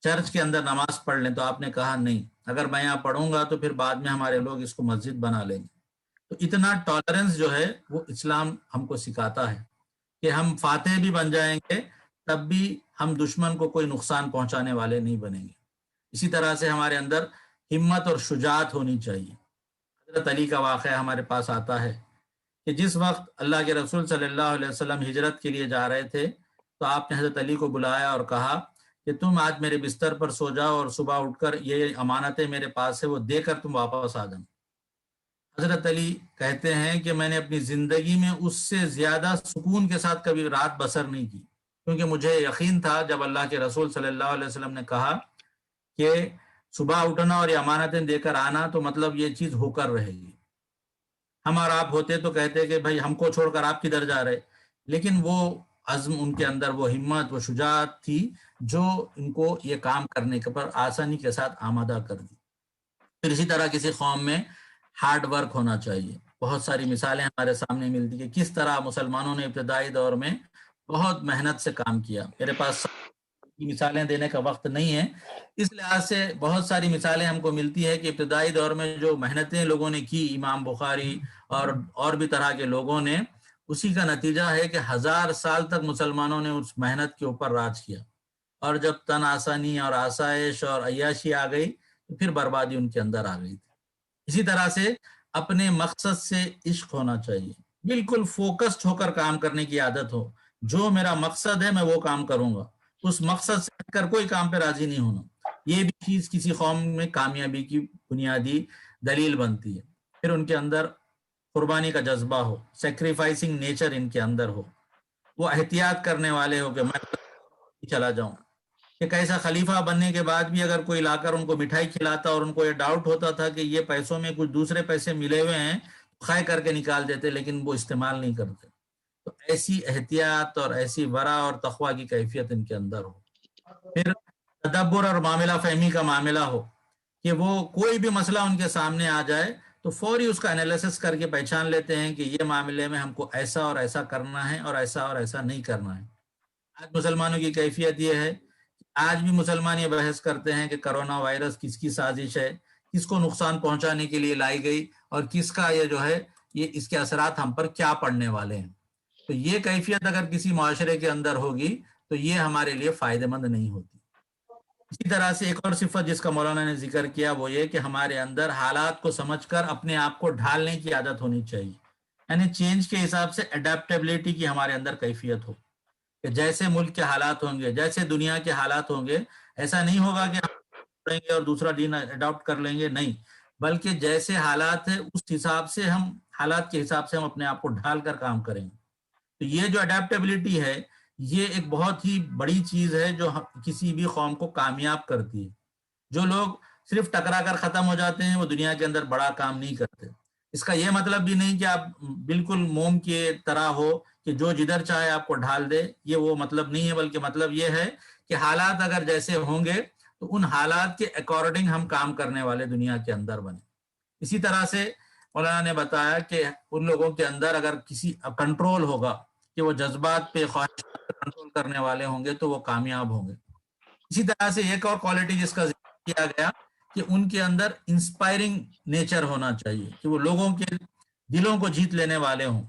چرچ کے اندر نماز پڑھ لیں، تو آپ نے کہا نہیں، اگر میں یہاں پڑھوں گا تو پھر بعد میں ہمارے لوگ اس کو مسجد بنا لیں گے۔ تو اتنا ٹالرنس جو ہے وہ اسلام ہم کو سکھاتا ہے کہ ہم فاتح بھی بن جائیں گے تب بھی ہم دشمن کو کوئی نقصان پہنچانے والے نہیں بنیں گے۔ اسی طرح سے ہمارے اندر ہمت اور شجاعت ہونی چاہیے۔ حضرت علی کا واقعہ ہمارے پاس آتا ہے کہ جس وقت اللہ کے رسول صلی اللہ علیہ وسلم ہجرت کے لیے جا رہے تھے تو آپ نے حضرت علی کو بلایا اور کہا کہ تم آج میرے بستر پر سو جاؤ اور صبح اٹھ کر یہ امانتیں میرے پاس ہے وہ دے کر تم واپس آ جانا۔ حضرت علی کہتے ہیں کہ میں نے اپنی زندگی میں اس سے زیادہ سکون کے ساتھ کبھی رات بسر نہیں کی، کیونکہ مجھے یقین تھا جب اللہ کے رسول صلی اللہ علیہ وسلم نے کہا کہ صبح اٹھنا اور یہ امانتیں دے کر آنا تو مطلب یہ چیز ہو کر رہے گی۔ ہم اور آپ ہوتے تو کہتے کہ بھائی ہم کو چھوڑ کر آپ کدھر جا رہے، لیکن وہ عزم ان کے اندر، وہ ہمت، وہ شجاعت تھی جو ان کو یہ کام کرنے کے پر آسانی کے ساتھ آمادہ کر دی۔ پھر اسی طرح کسی قوم میں ہارڈ ورک ہونا چاہیے۔ بہت ساری مثالیں ہمارے سامنے ملتی کہ کس طرح مسلمانوں نے ابتدائی دور میں بہت محنت سے کام کیا۔ میرے پاس مثالیں دینے کا وقت نہیں ہے، اس لحاظ سے بہت ساری مثالیں ہم کو ملتی ہے کہ ابتدائی دور میں جو محنتیں لوگوں نے کی، امام بخاری اور بھی طرح کے لوگوں نے، اسی کا نتیجہ ہے کہ 1000 سال تک مسلمانوں نے اس محنت کے اوپر راج کیا، اور جب تن آسانی اور آسائش اور عیاشی آ گئی تو پھر بربادی ان کے اندر آ گئی تھی۔ اسی طرح سے اپنے مقصد سے عشق ہونا چاہیے، بالکل فوکسڈ ہو کر کام کرنے کی عادت ہو، جو میرا مقصد ہے میں وہ کام کروں گا، اس مقصد سے ہٹ کر کوئی کام پہ راضی نہیں ہونا۔ یہ بھی چیز کسی قوم میں کامیابی کی بنیادی دلیل بنتی ہے۔ پھر ان کے اندر قربانی کا جذبہ ہو، سیکریفائسنگ نیچر ان کے اندر ہو، وہ احتیاط کرنے والے ہو کہ میں چلا جاؤں۔ ایک ایسا خلیفہ بننے کے بعد بھی اگر کوئی لا کر ان کو مٹھائی کھلاتا اور ان کو یہ ڈاؤٹ ہوتا تھا کہ یہ پیسوں میں کچھ دوسرے پیسے ملے ہوئے ہیں، خائے کر کے نکال دیتے، لیکن وہ استعمال نہیں کرتے۔ تو ایسی احتیاط اور ایسی ورع اور تقوی کی کیفیت ان کے اندر ہو۔ پھر تدبر اور معاملہ فہمی کا معاملہ ہو کہ وہ کوئی بھی مسئلہ ان کے سامنے آ جائے تو فوری اس کا انالیسس کر کے پہچان لیتے ہیں کہ یہ معاملے میں ہم کو ایسا اور ایسا کرنا ہے اور ایسا نہیں کرنا ہے۔ آج مسلمانوں کی کیفیت یہ ہے، آج بھی مسلمان یہ بحث کرتے ہیں کہ کرونا وائرس کس کی سازش ہے، کس کو نقصان پہنچانے کے لیے لائی گئی، اور کس کا یہ جو ہے یہ اس کے اثرات ہم پر کیا پڑنے والے ہیں۔ تو یہ کیفیت اگر کسی معاشرے کے اندر ہوگی تو یہ ہمارے لیے فائدہ مند نہیں ہوتی۔ اسی طرح سے ایک اور صفت جس کا مولانا نے ذکر کیا وہ یہ کہ ہمارے اندر حالات کو سمجھ کر اپنے آپ کو ڈھالنے کی عادت ہونی چاہیے، یعنی چینج کے حساب سے اڈیپٹیبلٹی کی ہمارے اندر کیفیت ہو کہ جیسے ملک کے حالات ہوں گے، جیسے دنیا کے حالات ہوں گے، ایسا نہیں ہوگا کہ ہم پڑھیں گے اور دوسرا دین اڈاپٹ کر لیں گے، نہیں، بلکہ جیسے حالات ہیں اس حساب سے حالات کے حساب سے ہم اپنے آپ کو ڈھال کر کام کریں گے۔ تو یہ جو اڈیپٹیبلٹی ہے یہ ایک بہت ہی بڑی چیز ہے جو کسی بھی قوم کو کامیاب کرتی ہے۔ جو لوگ صرف ٹکرا کر ختم ہو جاتے ہیں وہ دنیا کے اندر بڑا کام نہیں کرتے۔ اس کا یہ مطلب بھی نہیں کہ آپ بالکل موم کی طرح ہو کہ جو جدھر چاہے آپ کو ڈھال دے، یہ وہ مطلب نہیں ہے، بلکہ مطلب یہ ہے کہ حالات اگر جیسے ہوں گے تو ان حالات کے اکارڈنگ ہم کام کرنے والے دنیا کے اندر بنے۔ اسی طرح سے مولانا نے بتایا کہ ان لوگوں کے اندر اگر کسی کنٹرول ہوگا کہ وہ جذبات پہ، خواہشات پہ کنٹرول کرنے والے ہوں گے تو وہ کامیاب ہوں گے۔ اسی طرح سے ایک اور کوالٹی جس کا ذکر کیا گیا کہ ان کے اندر انسپائرنگ نیچر ہونا چاہیے، کہ وہ لوگوں کے دلوں کو جیت لینے والے ہوں،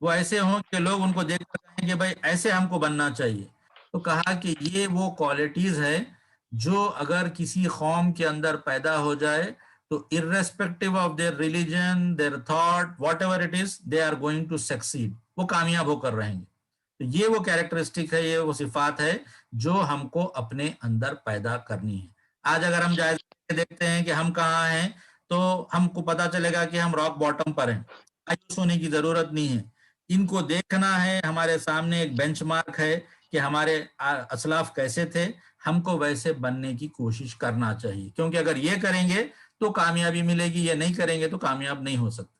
وہ ایسے ہوں کہ لوگ ان کو دیکھ کر کہیں کہ بھائی ایسے ہم کو بننا چاہیے۔ تو کہا کہ یہ وہ کوالٹیز ہے جو اگر کسی قوم کے اندر پیدا ہو جائے تو irrespective of their religion, their thought, whatever it is, they are going to succeed. وہ کامیاب ہو کر رہیں گے. تو یہ وہ کیریکٹرسٹک ہے، یہ وہ صفات ہے جو ہم کو اپنے اندر پیدا کرنی ہے. آج اگر ہم جائزہ دیکھتے ہیں کہ ہم کہاں ہیں تو ہم کو پتا چلے گا کہ ہم راک باٹم پر ہیں. مایوس ہونے کی ضرورت نہیں ہے. ان کو دیکھنا ہے، ہمارے سامنے ایک بینچ مارک ہے کہ ہمارے اسلاف کیسے تھے، ہم کو ویسے بننے کی کوشش کرنا چاہیے. کیونکہ اگر یہ کریں گے تو کامیابی ملے گی، یہ نہیں کریں گے تو کامیاب نہیں ہو سکتے.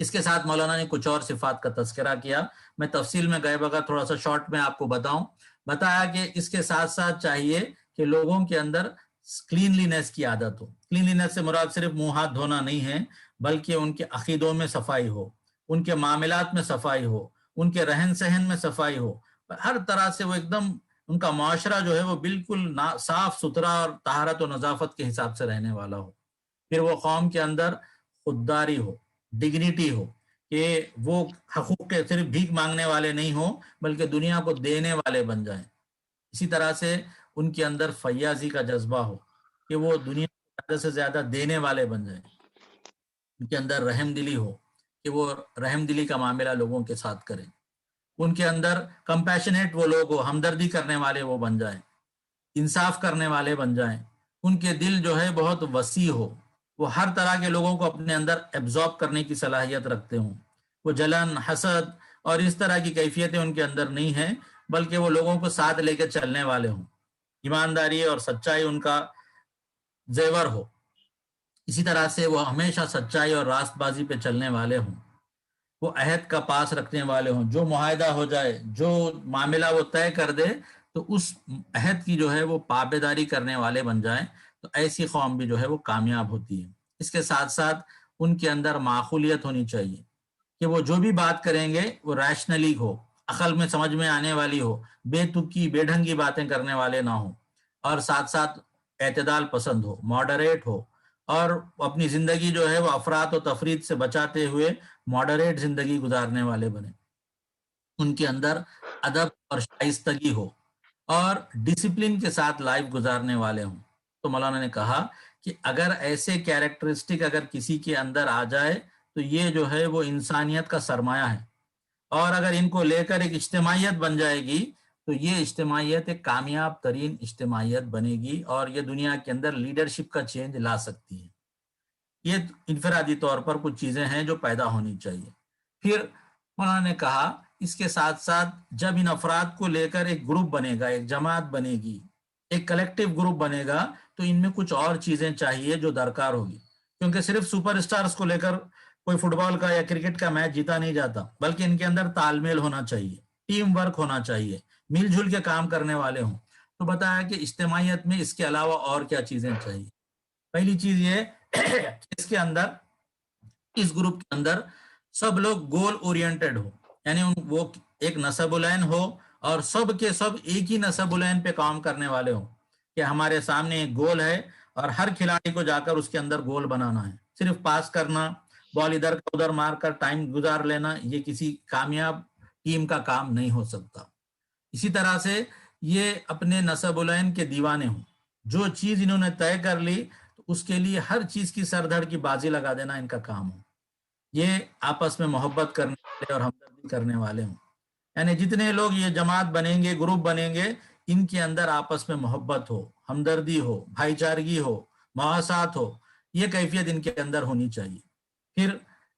اس کے ساتھ مولانا نے کچھ اور صفات کا تذکرہ کیا. میں تفصیل میں گئے بغیر تھوڑا سا شارٹ میں آپ کو بتایا کہ اس کے ساتھ ساتھ چاہیے کہ لوگوں کے اندر کلینلینس کی عادت ہو. کلینلینس سے مراد صرف منہ ہاتھ دھونا نہیں ہے، بلکہ ان کے عقیدوں میں صفائی ہو، ان کے معاملات میں صفائی ہو، ان کے رہن سہن میں صفائی ہو. ہر طرح سے وہ ایک دم ان کا معاشرہ جو ہے وہ بالکل صاف ستھرا اور طہارت و نظافت کے حساب سے رہنے والا ہو. پھر وہ قوم کے اندر خودداری ہو، ڈگنیٹی ہو، کہ وہ حقوق کے صرف بھیک مانگنے والے نہیں ہوں بلکہ دنیا کو دینے والے بن جائیں. اسی طرح سے ان کے اندر فیاضی کا جذبہ ہو کہ وہ دنیا کو زیادہ سے زیادہ دینے والے بن جائیں. ان کے اندر رحم دلی ہو کہ وہ رحم دلی کا معاملہ لوگوں کے ساتھ کریں. ان کے اندر کمپیشنیٹ وہ لوگ ہو، ہمدردی کرنے والے وہ بن جائیں، انصاف کرنے والے بن جائیں. ان کے دل جو ہے بہت وسیع ہو، وہ ہر طرح کے لوگوں کو اپنے اندر ایبزارب کرنے کی صلاحیت رکھتے ہوں. وہ جلن، حسد اور اس طرح کی کیفیتیں ان کے اندر نہیں ہیں، بلکہ وہ لوگوں کو ساتھ لے کے چلنے والے ہوں. ایمانداری اور سچائی ان کا زیور ہو. اسی طرح سے وہ ہمیشہ سچائی اور راست بازی پہ چلنے والے ہوں. وہ عہد کا پاس رکھنے والے ہوں. جو معاہدہ ہو جائے، جو معاملہ وہ طے کر دے تو اس عہد کی جو ہے وہ پابنداری کرنے والے بن جائیں. تو ایسی قوم بھی جو ہے وہ کامیاب ہوتی ہے. اس کے ساتھ ساتھ ان کے اندر معقولیت ہونی چاہیے کہ وہ جو بھی بات کریں گے وہ ریشنلی ہو، عقل میں سمجھ میں آنے والی ہو، بے تکی بے ڈھنگی باتیں کرنے والے نہ ہوں، اور ساتھ ساتھ اعتدال پسند ہو، ماڈریٹ ہو، اور اپنی زندگی جو ہے وہ افراط و تفرید سے بچاتے ہوئے ماڈریٹ زندگی گزارنے والے بنے. ان کے اندر ادب اور شائستگی ہو اور ڈسپلن کے ساتھ لائف گزارنے والے ہوں. تو مولانا نے کہا کہ اگر ایسے کیریکٹرسٹک اگر کسی کے اندر آ جائے تو یہ جو ہے وہ انسانیت کا سرمایہ ہے. اور اگر ان کو لے کر ایک اجتماعیت بن جائے گی تو یہ اجتماعیت ایک کامیاب ترین اجتماعیت بنے گی اور یہ دنیا کے اندر لیڈرشپ کا چینج لا سکتی ہے. یہ انفرادی طور پر کچھ چیزیں ہیں جو پیدا ہونی چاہیے. پھر انہوں نے کہا اس کے ساتھ ساتھ جب ان افراد کو لے کر ایک گروپ بنے گا، ایک جماعت بنے گی، ایک کلیکٹیو گروپ بنے گا، تو ان میں کچھ اور چیزیں چاہیے جو درکار ہوگی. کیونکہ صرف سپر اسٹارز کو لے کر کوئی فٹ بال کا یا کرکٹ کا میچ جیتا نہیں جاتا، بلکہ ان کے اندر تال میل ہونا چاہیے، ٹیم ورک ہونا چاہیے، مل جل کے کام کرنے والے ہوں. تو بتایا کہ اجتماعیت میں اس کے علاوہ اور کیا چیزیں چاہیے. پہلی چیز یہ اس کے اندر، اس گروپ کے اندر سب لوگ گول اورینٹڈ ہو، یعنی وہ ایک نصب العین ہو اور سب کے سب ایک ہی نصب العین پہ کام کرنے والے ہوں کہ ہمارے سامنے ایک گول ہے اور ہر کھلاڑی کو جا کر اس کے اندر گول بنانا ہے. صرف پاس کرنا، بال ادھر کا ادھر مار کر ٹائم گزار لینا، یہ کسی کامیاب ٹیم کا کام نہیں ہو سکتا. اسی طرح سے یہ اپنے نصب العین کے دیوانے ہوں. جو چیز انہوں نے طے کر لی تو اس کے لیے ہر چیز کی سر دھڑ کی بازی لگا دینا ان کا کام ہو. یہ آپس میں محبت کرنے والے اور ہمدردی کرنے والے ہوں. یعنی جتنے لوگ یہ جماعت بنیں گے، گروپ بنیں گے، ان کے اندر آپس میں محبت ہو، ہمدردی ہو، بھائی چارگی ہو، مواصلات ہو. یہ کیفیت ان کے اندر ہونی چاہیے. پھر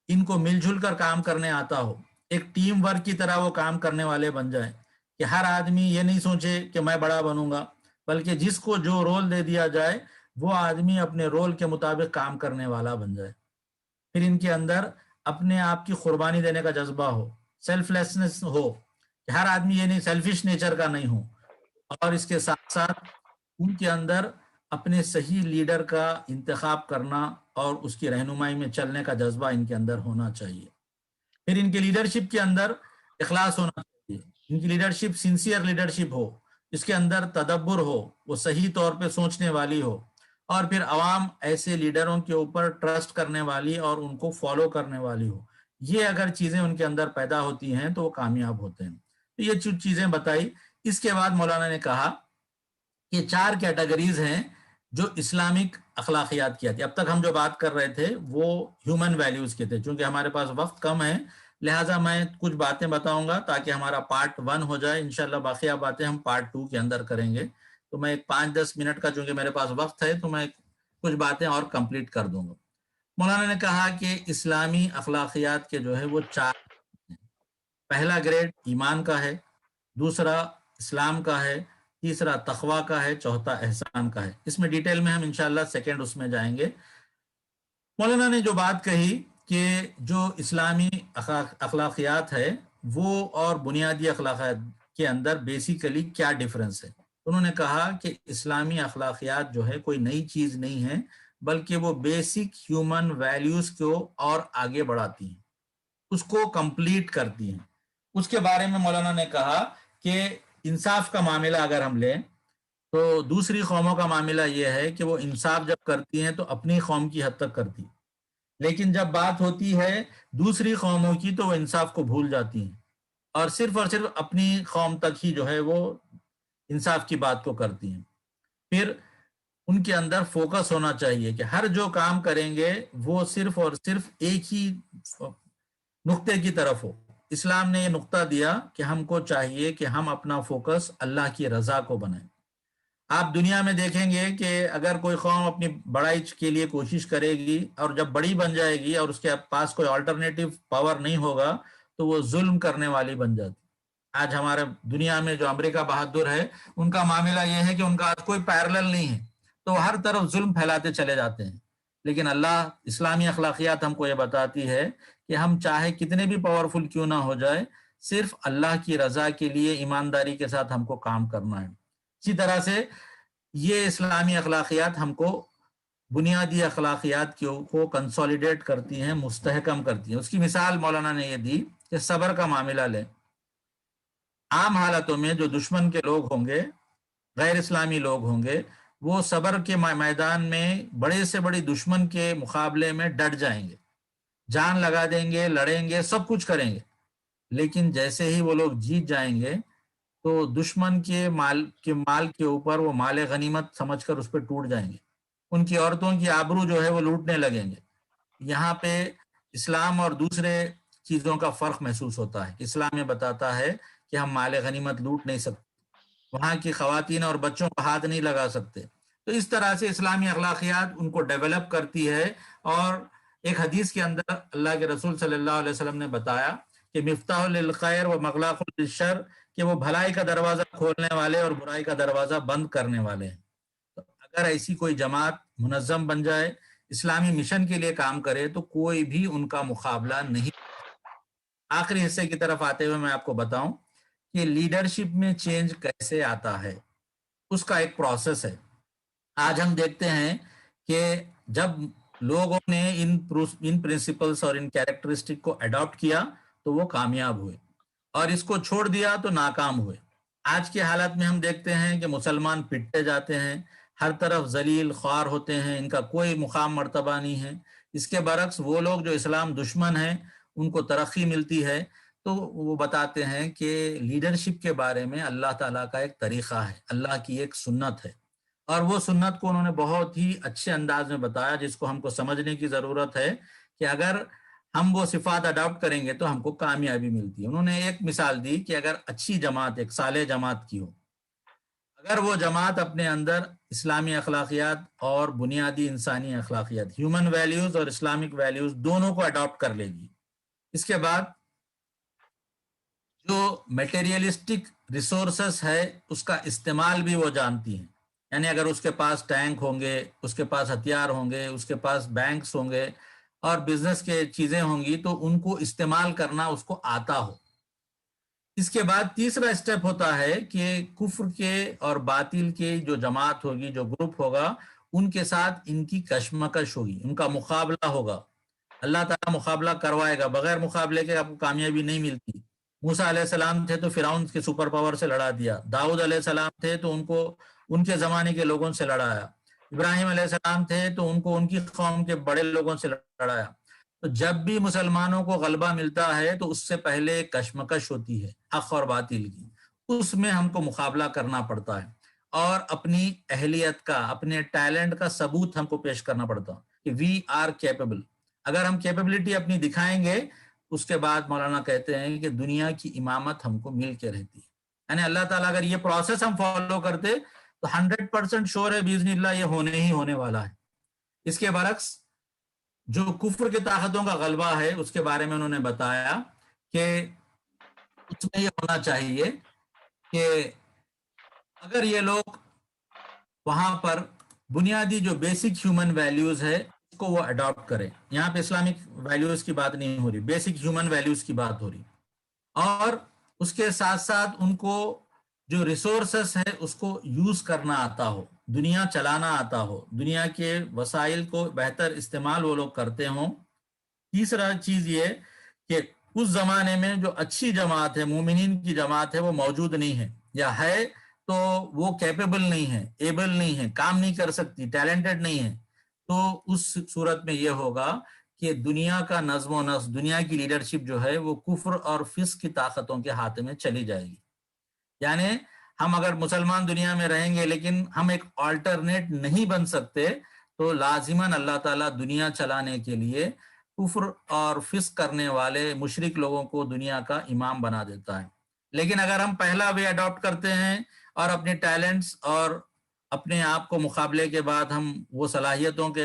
ان کو مل جل کر کام کرنے آتا ہو، ایک ٹیم ورک کی طرح وہ کام کرنے والے بن جائیں کہ ہر آدمی یہ نہیں سوچے کہ میں بڑا بنوں گا، بلکہ جس کو جو رول دے دیا جائے وہ آدمی اپنے رول کے مطابق کام کرنے والا بن جائے. پھر ان کے اندر اپنے آپ کی قربانی دینے کا جذبہ ہو، سیلف لیسنس ہو کہ ہر آدمی یہ نہیں سیلفش نیچر کا نہیں ہو. اور اس کے ساتھ ساتھ ان کے اندر اپنے صحیح لیڈر کا انتخاب کرنا اور اس کی رہنمائی میں چلنے کا جذبہ ان کے اندر ہونا چاہیے. پھر ان کی لیڈرشپ کے اندر اخلاص ہونا چاہیے. ان کی لیڈرشپ سنسیئر لیڈرشپ ہو، اس کے اندر تدبر ہو، وہ صحیح طور پہ سوچنے والی ہو، اور پھر عوام ایسے لیڈروں کے اوپر ٹرسٹ کرنے والی اور ان کو فالو کرنے والی ہو. یہ اگر چیزیں ان کے اندر پیدا ہوتی ہیں تو وہ کامیاب ہوتے ہیں. تو یہ چیزیں بتائی. اس کے بعد مولانا نے کہا یہ 4 کیٹیگریز ہیں جو اسلامک اخلاقیات کی آتی ہے۔ اب تک ہم جو بات کر رہے تھے وہ ہیومن ویلیوز کے تھے، چونکہ ہمارے پاس وقت کم ہے لہٰذا میں کچھ باتیں بتاؤں گا تاکہ ہمارا پارٹ 1 ہو جائے، انشاءاللہ باقی باتیں ہم پارٹ 2 کے اندر کریں گے۔ تو میں 5-10 منٹ کا چونکہ میرے پاس وقت ہے تو میں کچھ باتیں اور کمپلیٹ کر دوں گا۔ مولانا نے کہا کہ اسلامی اخلاقیات کے جو ہے وہ 4 ہیں۔ پہلا گریڈ ایمان کا ہے، دوسرا اسلام کا ہے، تیسرا تقوی کا ہے، چوتھا احسان کا ہے۔ اس میں ڈیٹیل میں ہم انشاءاللہ سیکنڈ اس میں جائیں گے۔ مولانا نے جو بات کہی کہ جو اسلامی اخلاقیات ہے وہ اور بنیادی اخلاقیات کے اندر بیسیکلی کیا ڈیفرنس ہے، انہوں نے کہا کہ اسلامی اخلاقیات جو ہے کوئی نئی چیز نہیں ہے بلکہ وہ بیسک ہیومن ویلیوز کو اور آگے بڑھاتی ہیں، اس کو کمپلیٹ کرتی ہیں۔ اس کے بارے میں مولانا نے کہا کہ انصاف کا معاملہ اگر ہم لیں تو دوسری قوموں کا معاملہ یہ ہے کہ وہ انصاف جب کرتی ہیں تو اپنی قوم کی حد تک کرتی ہیں، لیکن جب بات ہوتی ہے دوسری قوموں کی تو وہ انصاف کو بھول جاتی ہیں اور صرف اپنی قوم تک ہی جو ہے وہ انصاف کی بات کو کرتی ہیں۔ پھر ان کے اندر فوکس ہونا چاہیے کہ ہر جو کام کریں گے وہ صرف اور صرف ایک ہی نقطے کی طرف ہو۔ اسلام نے یہ نقطہ دیا کہ ہم کو چاہیے کہ ہم اپنا فوکس اللہ کی رضا کو بنائیں۔ آپ دنیا میں دیکھیں گے کہ اگر کوئی قوم اپنی بڑائی کے لیے کوشش کرے گی اور جب بڑی بن جائے گی اور اس کے پاس کوئی آلٹرنیٹو پاور نہیں ہوگا تو وہ ظلم کرنے والی بن جاتی۔ آج ہمارے دنیا میں جو امریکہ بہادر ہے ان کا معاملہ یہ ہے کہ ان کا کوئی پیرلل نہیں ہے تو وہ ہر طرف ظلم پھیلاتے چلے جاتے ہیں، لیکن اللہ اسلامی اخلاقیات ہم کو یہ بتاتی ہے کہ ہم چاہے کتنے بھی پاورفل کیوں نہ ہو جائے صرف اللہ کی رضا کے لیے ایمانداری کے ساتھ ہم کو کام کرنا ہے۔ اسی طرح سے یہ اسلامی اخلاقیات ہم کو بنیادی اخلاقیات کو کنسولیڈیٹ کرتی ہیں، مستحکم کرتی ہیں۔ اس کی مثال مولانا نے یہ دی کہ صبر کا معاملہ لیں۔ عام حالتوں میں جو دشمن کے لوگ ہوں گے، غیر اسلامی لوگ ہوں گے، وہ صبر کے میدان میں بڑے سے بڑی دشمن کے مقابلے میں ڈٹ جائیں گے، جان لگا دیں گے، لڑیں گے، سب کچھ کریں گے، لیکن جیسے ہی وہ لوگ جیت جائیں گے تو دشمن کے مال کے اوپر وہ مال غنیمت سمجھ کر اس پہ ٹوٹ جائیں گے، ان کی عورتوں کی آبرو جو ہے وہ لوٹنے لگیں گے۔ یہاں پہ اسلام اور دوسرے چیزوں کا فرق محسوس ہوتا ہے۔ اسلام میں بتاتا ہے کہ ہم مال غنیمت لوٹ نہیں سکتے، وہاں کی خواتین اور بچوں کو ہاتھ نہیں لگا سکتے۔ تو اس طرح سے اسلامی اخلاقیات ان کو ڈیولپ کرتی ہے۔ اور ایک حدیث کے اندر اللہ کے رسول صلی اللہ علیہ وسلم نے بتایا کہ مفتاح للخیر و مغلاق للشر، کہ وہ بھلائی کا دروازہ کھولنے والے اور برائی کا دروازہ بند کرنے والے ہیں۔ تو اگر ایسی کوئی جماعت منظم بن جائے، اسلامی مشن کے لیے کام کرے تو کوئی بھی ان کا مقابلہ نہیں۔ آخری حصے کی طرف آتے ہوئے میں آپ کو بتاؤں کہ لیڈرشپ میں چینج کیسے آتا ہے، اس کا ایک پروسیس ہے۔ آج ہم دیکھتے ہیں کہ جب لوگوں نے ان پرنسپلز اور ان کیریکٹرسٹک کو اڈاپٹ کیا تو وہ کامیاب ہوئے، اور اس کو چھوڑ دیا تو ناکام ہوئے۔ آج کے حالات میں ہم دیکھتے ہیں کہ مسلمان پٹتے جاتے ہیں، ہر طرف ذلیل خوار ہوتے ہیں، ان کا کوئی مقام مرتبہ نہیں ہے۔ اس کے برعکس وہ لوگ جو اسلام دشمن ہیں ان کو ترقی ملتی ہے۔ تو وہ بتاتے ہیں کہ لیڈرشپ کے بارے میں اللہ تعالیٰ کا ایک طریقہ ہے، اللہ کی ایک سنت ہے، اور وہ سنت کو انہوں نے بہت ہی اچھے انداز میں بتایا جس کو ہم کو سمجھنے کی ضرورت ہے کہ اگر ہم وہ صفات اڈاپٹ کریں گے تو ہم کو کامیابی ملتی ہے۔ انہوں نے ایک مثال دی کہ اگر اچھی جماعت ایک صالح جماعت کی ہو، اگر وہ جماعت اپنے اندر اسلامی اخلاقیات اور بنیادی انسانی اخلاقیات، ہیومن ویلیوز اور اسلامک ویلیوز دونوں کو اڈاپٹ کر لے گی، اس کے بعد جو میٹیریلسٹک ریسورسز ہے اس کا استعمال بھی وہ جانتی ہیں، یعنی اگر اس کے پاس ٹینک ہوں گے، اس کے پاس ہتھیار ہوں گے، اس کے پاس بینکس ہوں گے اور بزنس کے چیزیں ہوں گی تو ان کو استعمال کرنا اس کو آتا ہو۔ اس کے بعد تیسرا اسٹیپ ہوتا ہے کہ کفر کے اور باطل کے جو جماعت ہوگی، جو گروپ ہوگا، ان کے ساتھ ان کی کشمکش ہوگی، ان کا مقابلہ ہوگا۔ اللہ تعالیٰ مقابلہ کروائے گا، بغیر مقابلے کے آپ کو کامیابی نہیں ملتی۔ موسیٰ علیہ السلام تھے تو فرعون کے سپر پاور سے لڑا دیا، داؤد علیہ السلام تھے تو ان کو ان کے زمانے کے لوگوں سے لڑایا، ابراہیم علیہ السلام تھے تو ان کو ان کی قوم کے بڑے لوگوں سے لڑایا۔ تو جب بھی مسلمانوں کو غلبہ ملتا ہے تو اس سے پہلے کشمکش ہوتی ہے حق اور باطل کی، اس میں ہم کو مقابلہ کرنا پڑتا ہے۔ اور اپنی اہلیت کا، اپنے ٹیلنٹ کا ثبوت ہم کو پیش کرنا پڑتا کہ وی آر کیپیبل. اگر ہم کیپیبلٹی اپنی دکھائیں گے اس کے بعد مولانا کہتے ہیں کہ دنیا کی امامت ہم کو مل کے رہتی ہے. یعنی اللہ تعالیٰ اگر یہ پروسیس ہم فالو کرتے تو 100% شور ہے باذن اللہ یہ ہونے ہی ہونے والا ہے. اس کے برعکس جو کفر کی طاقتوں کا غلبہ ہے اس کے بارے میں انہوں نے بتایا کہ اس میں یہ ہونا چاہیے کہ اگر یہ لوگ وہاں پر بنیادی جو بیسک ہیومن ویلیوز ہے اس کو وہ اڈاپٹ کریں. یہاں پہ اسلامک ویلیوز کی بات نہیں ہو رہی، بیسک ہیومن ویلیوز کی بات ہو رہی. اور اس کے ساتھ ساتھ ان کو جو ریسورسز ہے اس کو یوز کرنا آتا ہو، دنیا چلانا آتا ہو، دنیا کے وسائل کو بہتر استعمال وہ لوگ کرتے ہوں. تیسرا چیز یہ کہ اس زمانے میں جو اچھی جماعت ہے، مومنین کی جماعت ہے، وہ موجود نہیں ہے، یا ہے تو وہ کیپیبل نہیں ہے، ایبل نہیں ہے، کام نہیں کر سکتی، ٹیلنٹڈ نہیں ہے. تو اس صورت میں یہ ہوگا کہ دنیا کا نظم و نسق، دنیا کی لیڈرشپ جو ہے وہ کفر اور فسق کی طاقتوں کے ہاتھ میں چلی جائے گی. یعنی ہم اگر مسلمان دنیا میں رہیں گے لیکن ہم ایک آلٹرنیٹ نہیں بن سکتے تو لازماً اللہ تعالیٰ دنیا چلانے کے لیے کفر اور فسق کرنے والے مشرک لوگوں کو دنیا کا امام بنا دیتا ہے. لیکن اگر ہم پہلا وے اڈاپٹ کرتے ہیں اور اپنے ٹیلنٹس اور اپنے آپ کو مقابلے کے بعد ہم وہ صلاحیتوں کے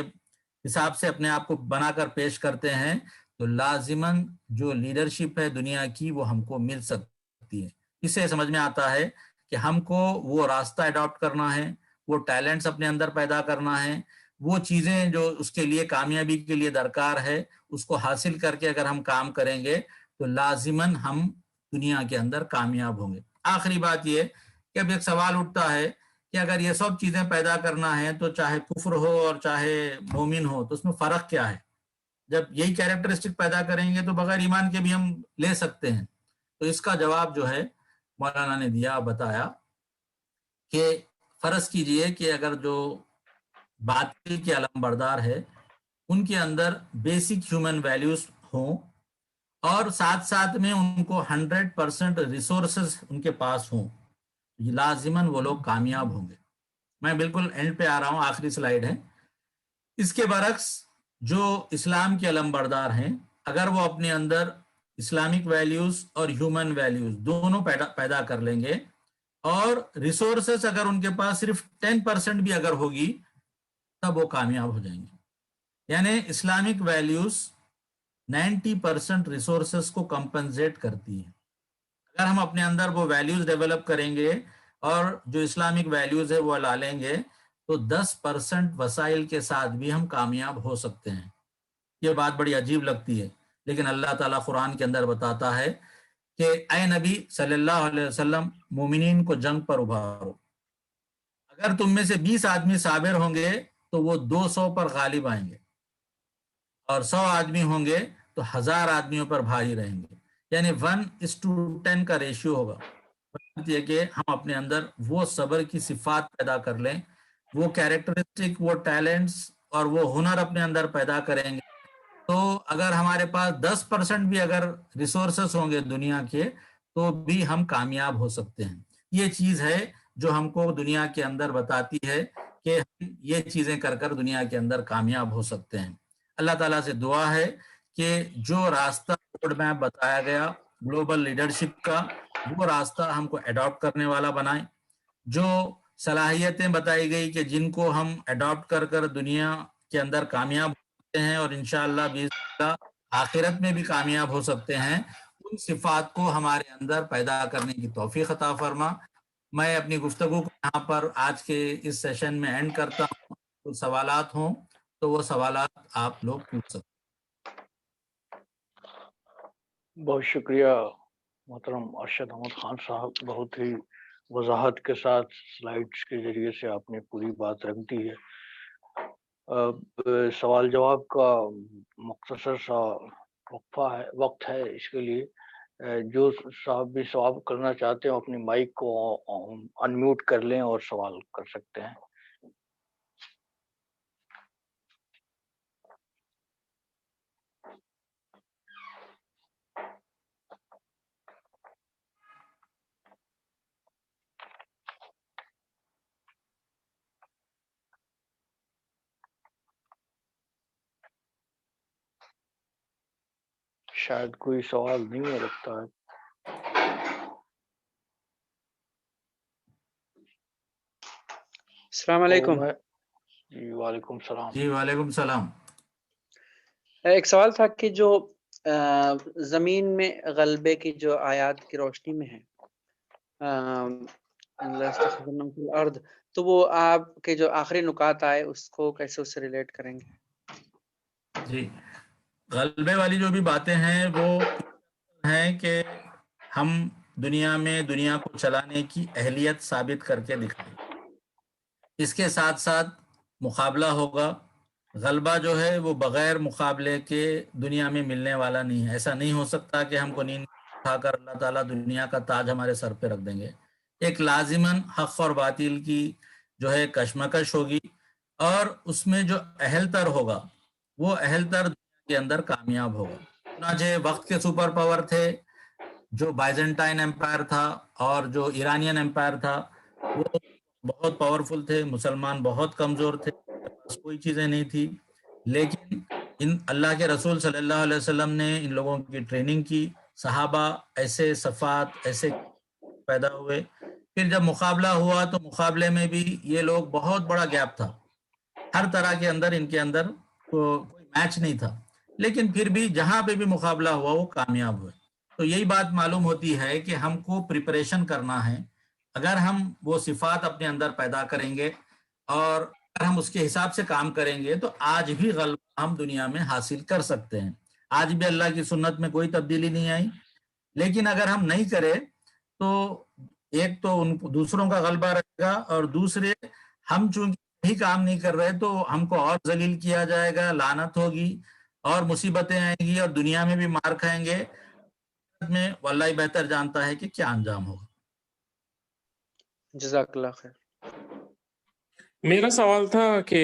حساب سے اپنے آپ کو بنا کر پیش کرتے ہیں تو لازماً جو لیڈرشپ ہے دنیا کی وہ ہم کو مل سکتی ہے. اس سے سمجھ میں آتا ہے کہ ہم کو وہ راستہ اڈاپٹ کرنا ہے، وہ ٹیلنٹس اپنے اندر پیدا کرنا ہے، وہ چیزیں جو اس کے لیے کامیابی کے لیے درکار ہے اس کو حاصل کر کے اگر ہم کام کریں گے تو لازماً ہم دنیا کے اندر کامیاب ہوں گے. آخری بات یہ کہ اب ایک سوال اٹھتا ہے کہ اگر یہ سب چیزیں پیدا کرنا ہے تو چاہے کفر ہو اور چاہے مومن ہو تو اس میں فرق کیا ہے؟ جب یہی کیریکٹرسٹک پیدا کریں گے تو بغیر ایمان کے بھی ہم لے سکتے ہیں. تو اس کا جواب جو ہے مولانا نے دیا، بتایا کہ فرض کیجئے کہ اگر جو باطل کے علم بردار ہے ان کے اندر بیسک ہیومن ویلیوز ہوں اور ساتھ ساتھ میں ان کو 100% ریسورسز ان کے پاس ہوں، لازماً وہ لوگ کامیاب ہوں گے. میں بالکل اینڈ پہ آ رہا ہوں، آخری سلائیڈ ہے. اس کے برعکس جو اسلام کے علم بردار ہیں اگر وہ اپنے اندر اسلامک ویلیوز اور ہیومن ویلیوز دونوں پیدا کر لیں گے اور ریسورسز اگر ان کے پاس صرف 10% بھی اگر ہوگی تب وہ کامیاب ہو جائیں گے. یعنی اسلامک ویلیوز 90% ریسورسز کو کمپنسیٹ کرتی ہے. اگر ہم اپنے اندر وہ ویلیوز ڈیولپ کریں گے اور جو اسلامک ویلیوز ہے وہ لا لیں گے تو 10% وسائل کے ساتھ بھی ہم کامیاب ہو سکتے ہیں. یہ بات بڑی عجیب لگتی ہے لیکن اللہ تعالیٰ قرآن کے اندر بتاتا ہے کہ اے نبی صلی اللہ علیہ وسلم مومنین کو جنگ پر ابھارو. اگر تم میں سے 20 آدمی صابر ہوں گے تو وہ 200 پر غالب آئیں گے اور 100 آدمی ہوں گے تو 1000 آدمیوں پر بھاری رہیں گے. یعنی 1:10 کا ریشیو ہوگا. یہ کہ ہم اپنے اندر وہ صبر کی صفات پیدا کر لیں، وہ کیریکٹرسٹک، وہ ٹیلنٹس اور وہ ہنر اپنے اندر پیدا کریں گے تو اگر ہمارے پاس 10% بھی اگر ریسورسز ہوں گے دنیا کے تو بھی ہم کامیاب ہو سکتے ہیں. یہ چیز ہے جو ہم کو دنیا کے اندر بتاتی ہے کہ ہم یہ چیزیں کر کر دنیا کے اندر کامیاب ہو سکتے ہیں. اللہ تعالیٰ سے دعا ہے کہ جو راستہ روڈ میپ بتایا گیا گلوبل لیڈرشپ کا وہ راستہ ہم کو اڈاپٹ کرنے والا بنائیں. جو صلاحیتیں بتائی گئی کہ جن کو ہم اڈاپٹ کر کر دنیا کے اندر کامیاب ہوتے ہیں اور انشاءاللہ باذن اللہ آخرت میں بھی کامیاب ہو سکتے ہیں، ان صفات کو ہمارے اندر پیدا کرنے کی توفیق عطا فرما. میں اپنی گفتگو کو یہاں پر آج کے اس سیشن میں اینڈ کرتا ہوں. کچھ سوالات ہوں تو وہ سوالات آپ لوگ پوچھ سکتے. بہت شکریہ محترم ارشد احمد خان صاحب، بہت ہی وضاحت کے ساتھ سلائیڈز کے ذریعے سے آپ نے پوری بات رکھ دی ہے. سوال جواب کا مختصر سا وقت ہے اس کے لیے. جو صاحب بھی سوال کرنا چاہتے ہیں اپنی مائک کو انمیوٹ کر لیں اور سوال کر سکتے ہیں. شاید کوئی سوال نہیں ہے لگتا ہے. السلام علیکم. جی وعلیکم السلام. جی وعلیکم السلام. ایک سوال تھا کہ جو زمین میں غلبے کی جو آیات کی روشنی میں ہے الارض، تو وہ آپ کے جو آخری نکات آئے اس کو کیسے اس سے ریلیٹ کریں گے؟ جی غلبے والی جو بھی باتیں ہیں وہ ہیں کہ ہم دنیا میں دنیا کو چلانے کی اہلیت ثابت کر کے دکھائیں. اس کے ساتھ ساتھ مقابلہ ہوگا. غلبہ جو ہے وہ بغیر مقابلے کے دنیا میں ملنے والا نہیں ہے. ایسا نہیں ہو سکتا کہ ہم کو نیند اٹھا کر اللہ تعالیٰ دنیا کا تاج ہمارے سر پہ رکھ دیں گے. ایک لازماً حق اور باطل کی جو ہے کشمکش ہوگی، اور اس میں جو اہل تر ہوگا وہ اہل تر دنیا کے اندر کامیاب ہوگا. چنانچہ وقت کے سپر پاور تھے جو بائزنٹائن امپائر تھا اور جو ایرانین امپائر تھا، وہ بہت پاورفل تھے. مسلمان بہت کمزور تھے، کوئی چیزیں نہیں تھی. لیکن اللہ کے رسول صلی اللہ علیہ وسلم نے ان لوگوں کی ٹریننگ کی. صحابہ ایسے صفات ایسے پیدا ہوئے. پھر جب مقابلہ ہوا تو مقابلے میں بھی یہ لوگ بہت بڑا گیپ تھا. ہر طرح کے اندر ان کے اندر کوئی میچ نہیں تھا، لیکن پھر بھی جہاں پہ بھی مقابلہ ہوا وہ کامیاب ہوئے. تو یہی بات معلوم ہوتی ہے کہ ہم کو پریپریشن کرنا ہے. اگر ہم وہ صفات اپنے اندر پیدا کریں گے اور اگر ہم اس کے حساب سے کام کریں گے تو آج بھی غلبہ ہم دنیا میں حاصل کر سکتے ہیں. آج بھی اللہ کی سنت میں کوئی تبدیلی نہیں آئی. لیکن اگر ہم نہیں کریں تو ایک تو دوسروں کا غلبہ رہے گا، اور دوسرے ہم چونکہ یہی کام نہیں کر رہے تو ہم کو اور ذلیل کیا جائے گا، لعنت ہوگی اور مصیبتیں آئیں گی، اور دنیا میں بھی مار کھائیں گے. میں واللہ ہی بہتر جانتا ہے کہ کیا انجام ہوگا. جزاک اللہ خیر. میرا سوال تھا کہ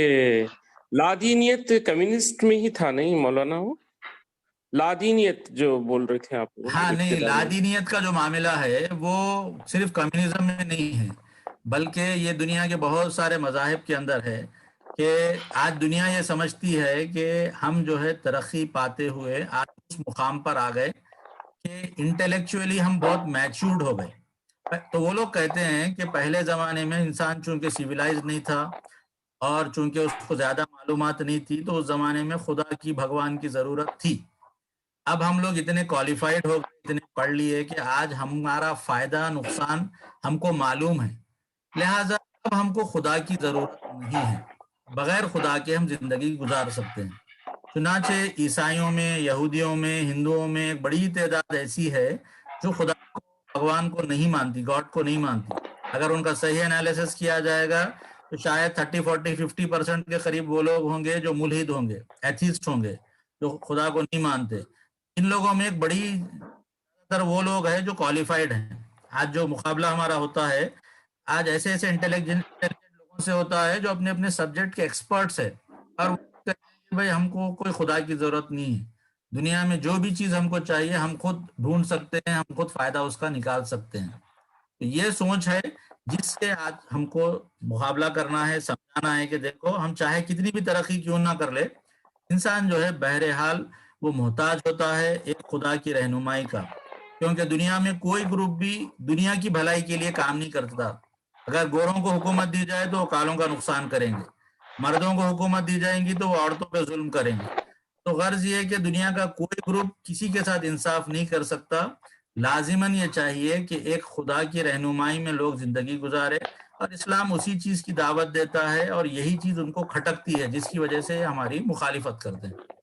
لادینیت کمیونسٹ میں ہی تھا نہیں مولانا؟ وہ لادینیت جو بول رہے تھے آپ؟ ہاں نہیں، لادینیت کا جو معاملہ ہے وہ صرف کمیونزم میں نہیں ہے، بلکہ یہ دنیا کے بہت سارے مذاہب کے اندر ہے کہ آج دنیا یہ سمجھتی ہے کہ ہم جو ہے ترقی پاتے ہوئے آج اس مقام پر آ گئے کہ انٹلیکچولی ہم بہت میچورڈ ہو گئے. تو وہ لوگ کہتے ہیں کہ پہلے زمانے میں انسان چونکہ سیویلائز نہیں تھا اور چونکہ اس کو زیادہ معلومات نہیں تھی تو اس زمانے میں خدا کی بھگوان کی ضرورت تھی. اب ہم لوگ اتنے کوالیفائڈ ہو گئے، اتنے پڑھ لیے کہ آج ہمارا فائدہ نقصان ہم کو معلوم ہے. لہٰذا اب ہم کو خدا کی ضرورت نہیں ہے. بغیر خدا کے ہم زندگی گزار سکتے ہیں. چنانچہ عیسائیوں میں، یہودیوں میں، ہندوؤں میں ایک بڑی تعداد ایسی ہے جو خدا کو، بھگوان کو نہیں مانتی، گاڈ کو نہیں مانتی. اگر ان کا صحیح انالیسس کیا جائے گا تو شاید 30, 40, 50% کے قریب وہ لوگ ہوں گے جو ملحد ہوں گے، ایتھیسٹ ہوں گے، جو خدا کو نہیں مانتے. ان لوگوں میں ایک بڑی تر وہ لوگ ہیں جو کوالیفائڈ ہیں. آج جو مقابلہ ہمارا ہوتا ہے آج ایسے ایسے انٹیلیجنٹ لوگوں سے ہوتا ہے جو اپنے اپنے سبجیکٹ کے ایکسپرٹس ہیں، اور وہ کہتے ہیں کہ بھائی ہم کو کوئی خدا کی ضرورت نہیں ہے. دنیا میں جو بھی چیز ہم کو چاہیے ہم خود ڈھونڈ سکتے ہیں، ہم خود فائدہ اس کا نکال سکتے ہیں. تو یہ سوچ ہے جس سے آج ہم کو مقابلہ کرنا ہے، سمجھانا ہے کہ دیکھو ہم چاہے کتنی بھی ترقی کیوں نہ کر لے، انسان جو ہے بہرحال وہ محتاج ہوتا ہے ایک خدا کی رہنمائی کا. کیونکہ دنیا میں کوئی گروپ بھی دنیا کی بھلائی کے لیے کام نہیں کرتا. اگر گوروں کو حکومت دی جائے تو وہ کالوں کا نقصان کریں گے، مردوں کو حکومت دی جائیں گی تو وہ عورتوں پہ ظلم کریں گے. تو غرض یہ ہے کہ دنیا کا کوئی گروپ کسی کے ساتھ انصاف نہیں کر سکتا. لازماً یہ چاہیے کہ ایک خدا کی رہنمائی میں لوگ زندگی گزارے، اور اسلام اسی چیز کی دعوت دیتا ہے اور یہی چیز ان کو کھٹکتی ہے جس کی وجہ سے ہماری مخالفت کرتے ہیں.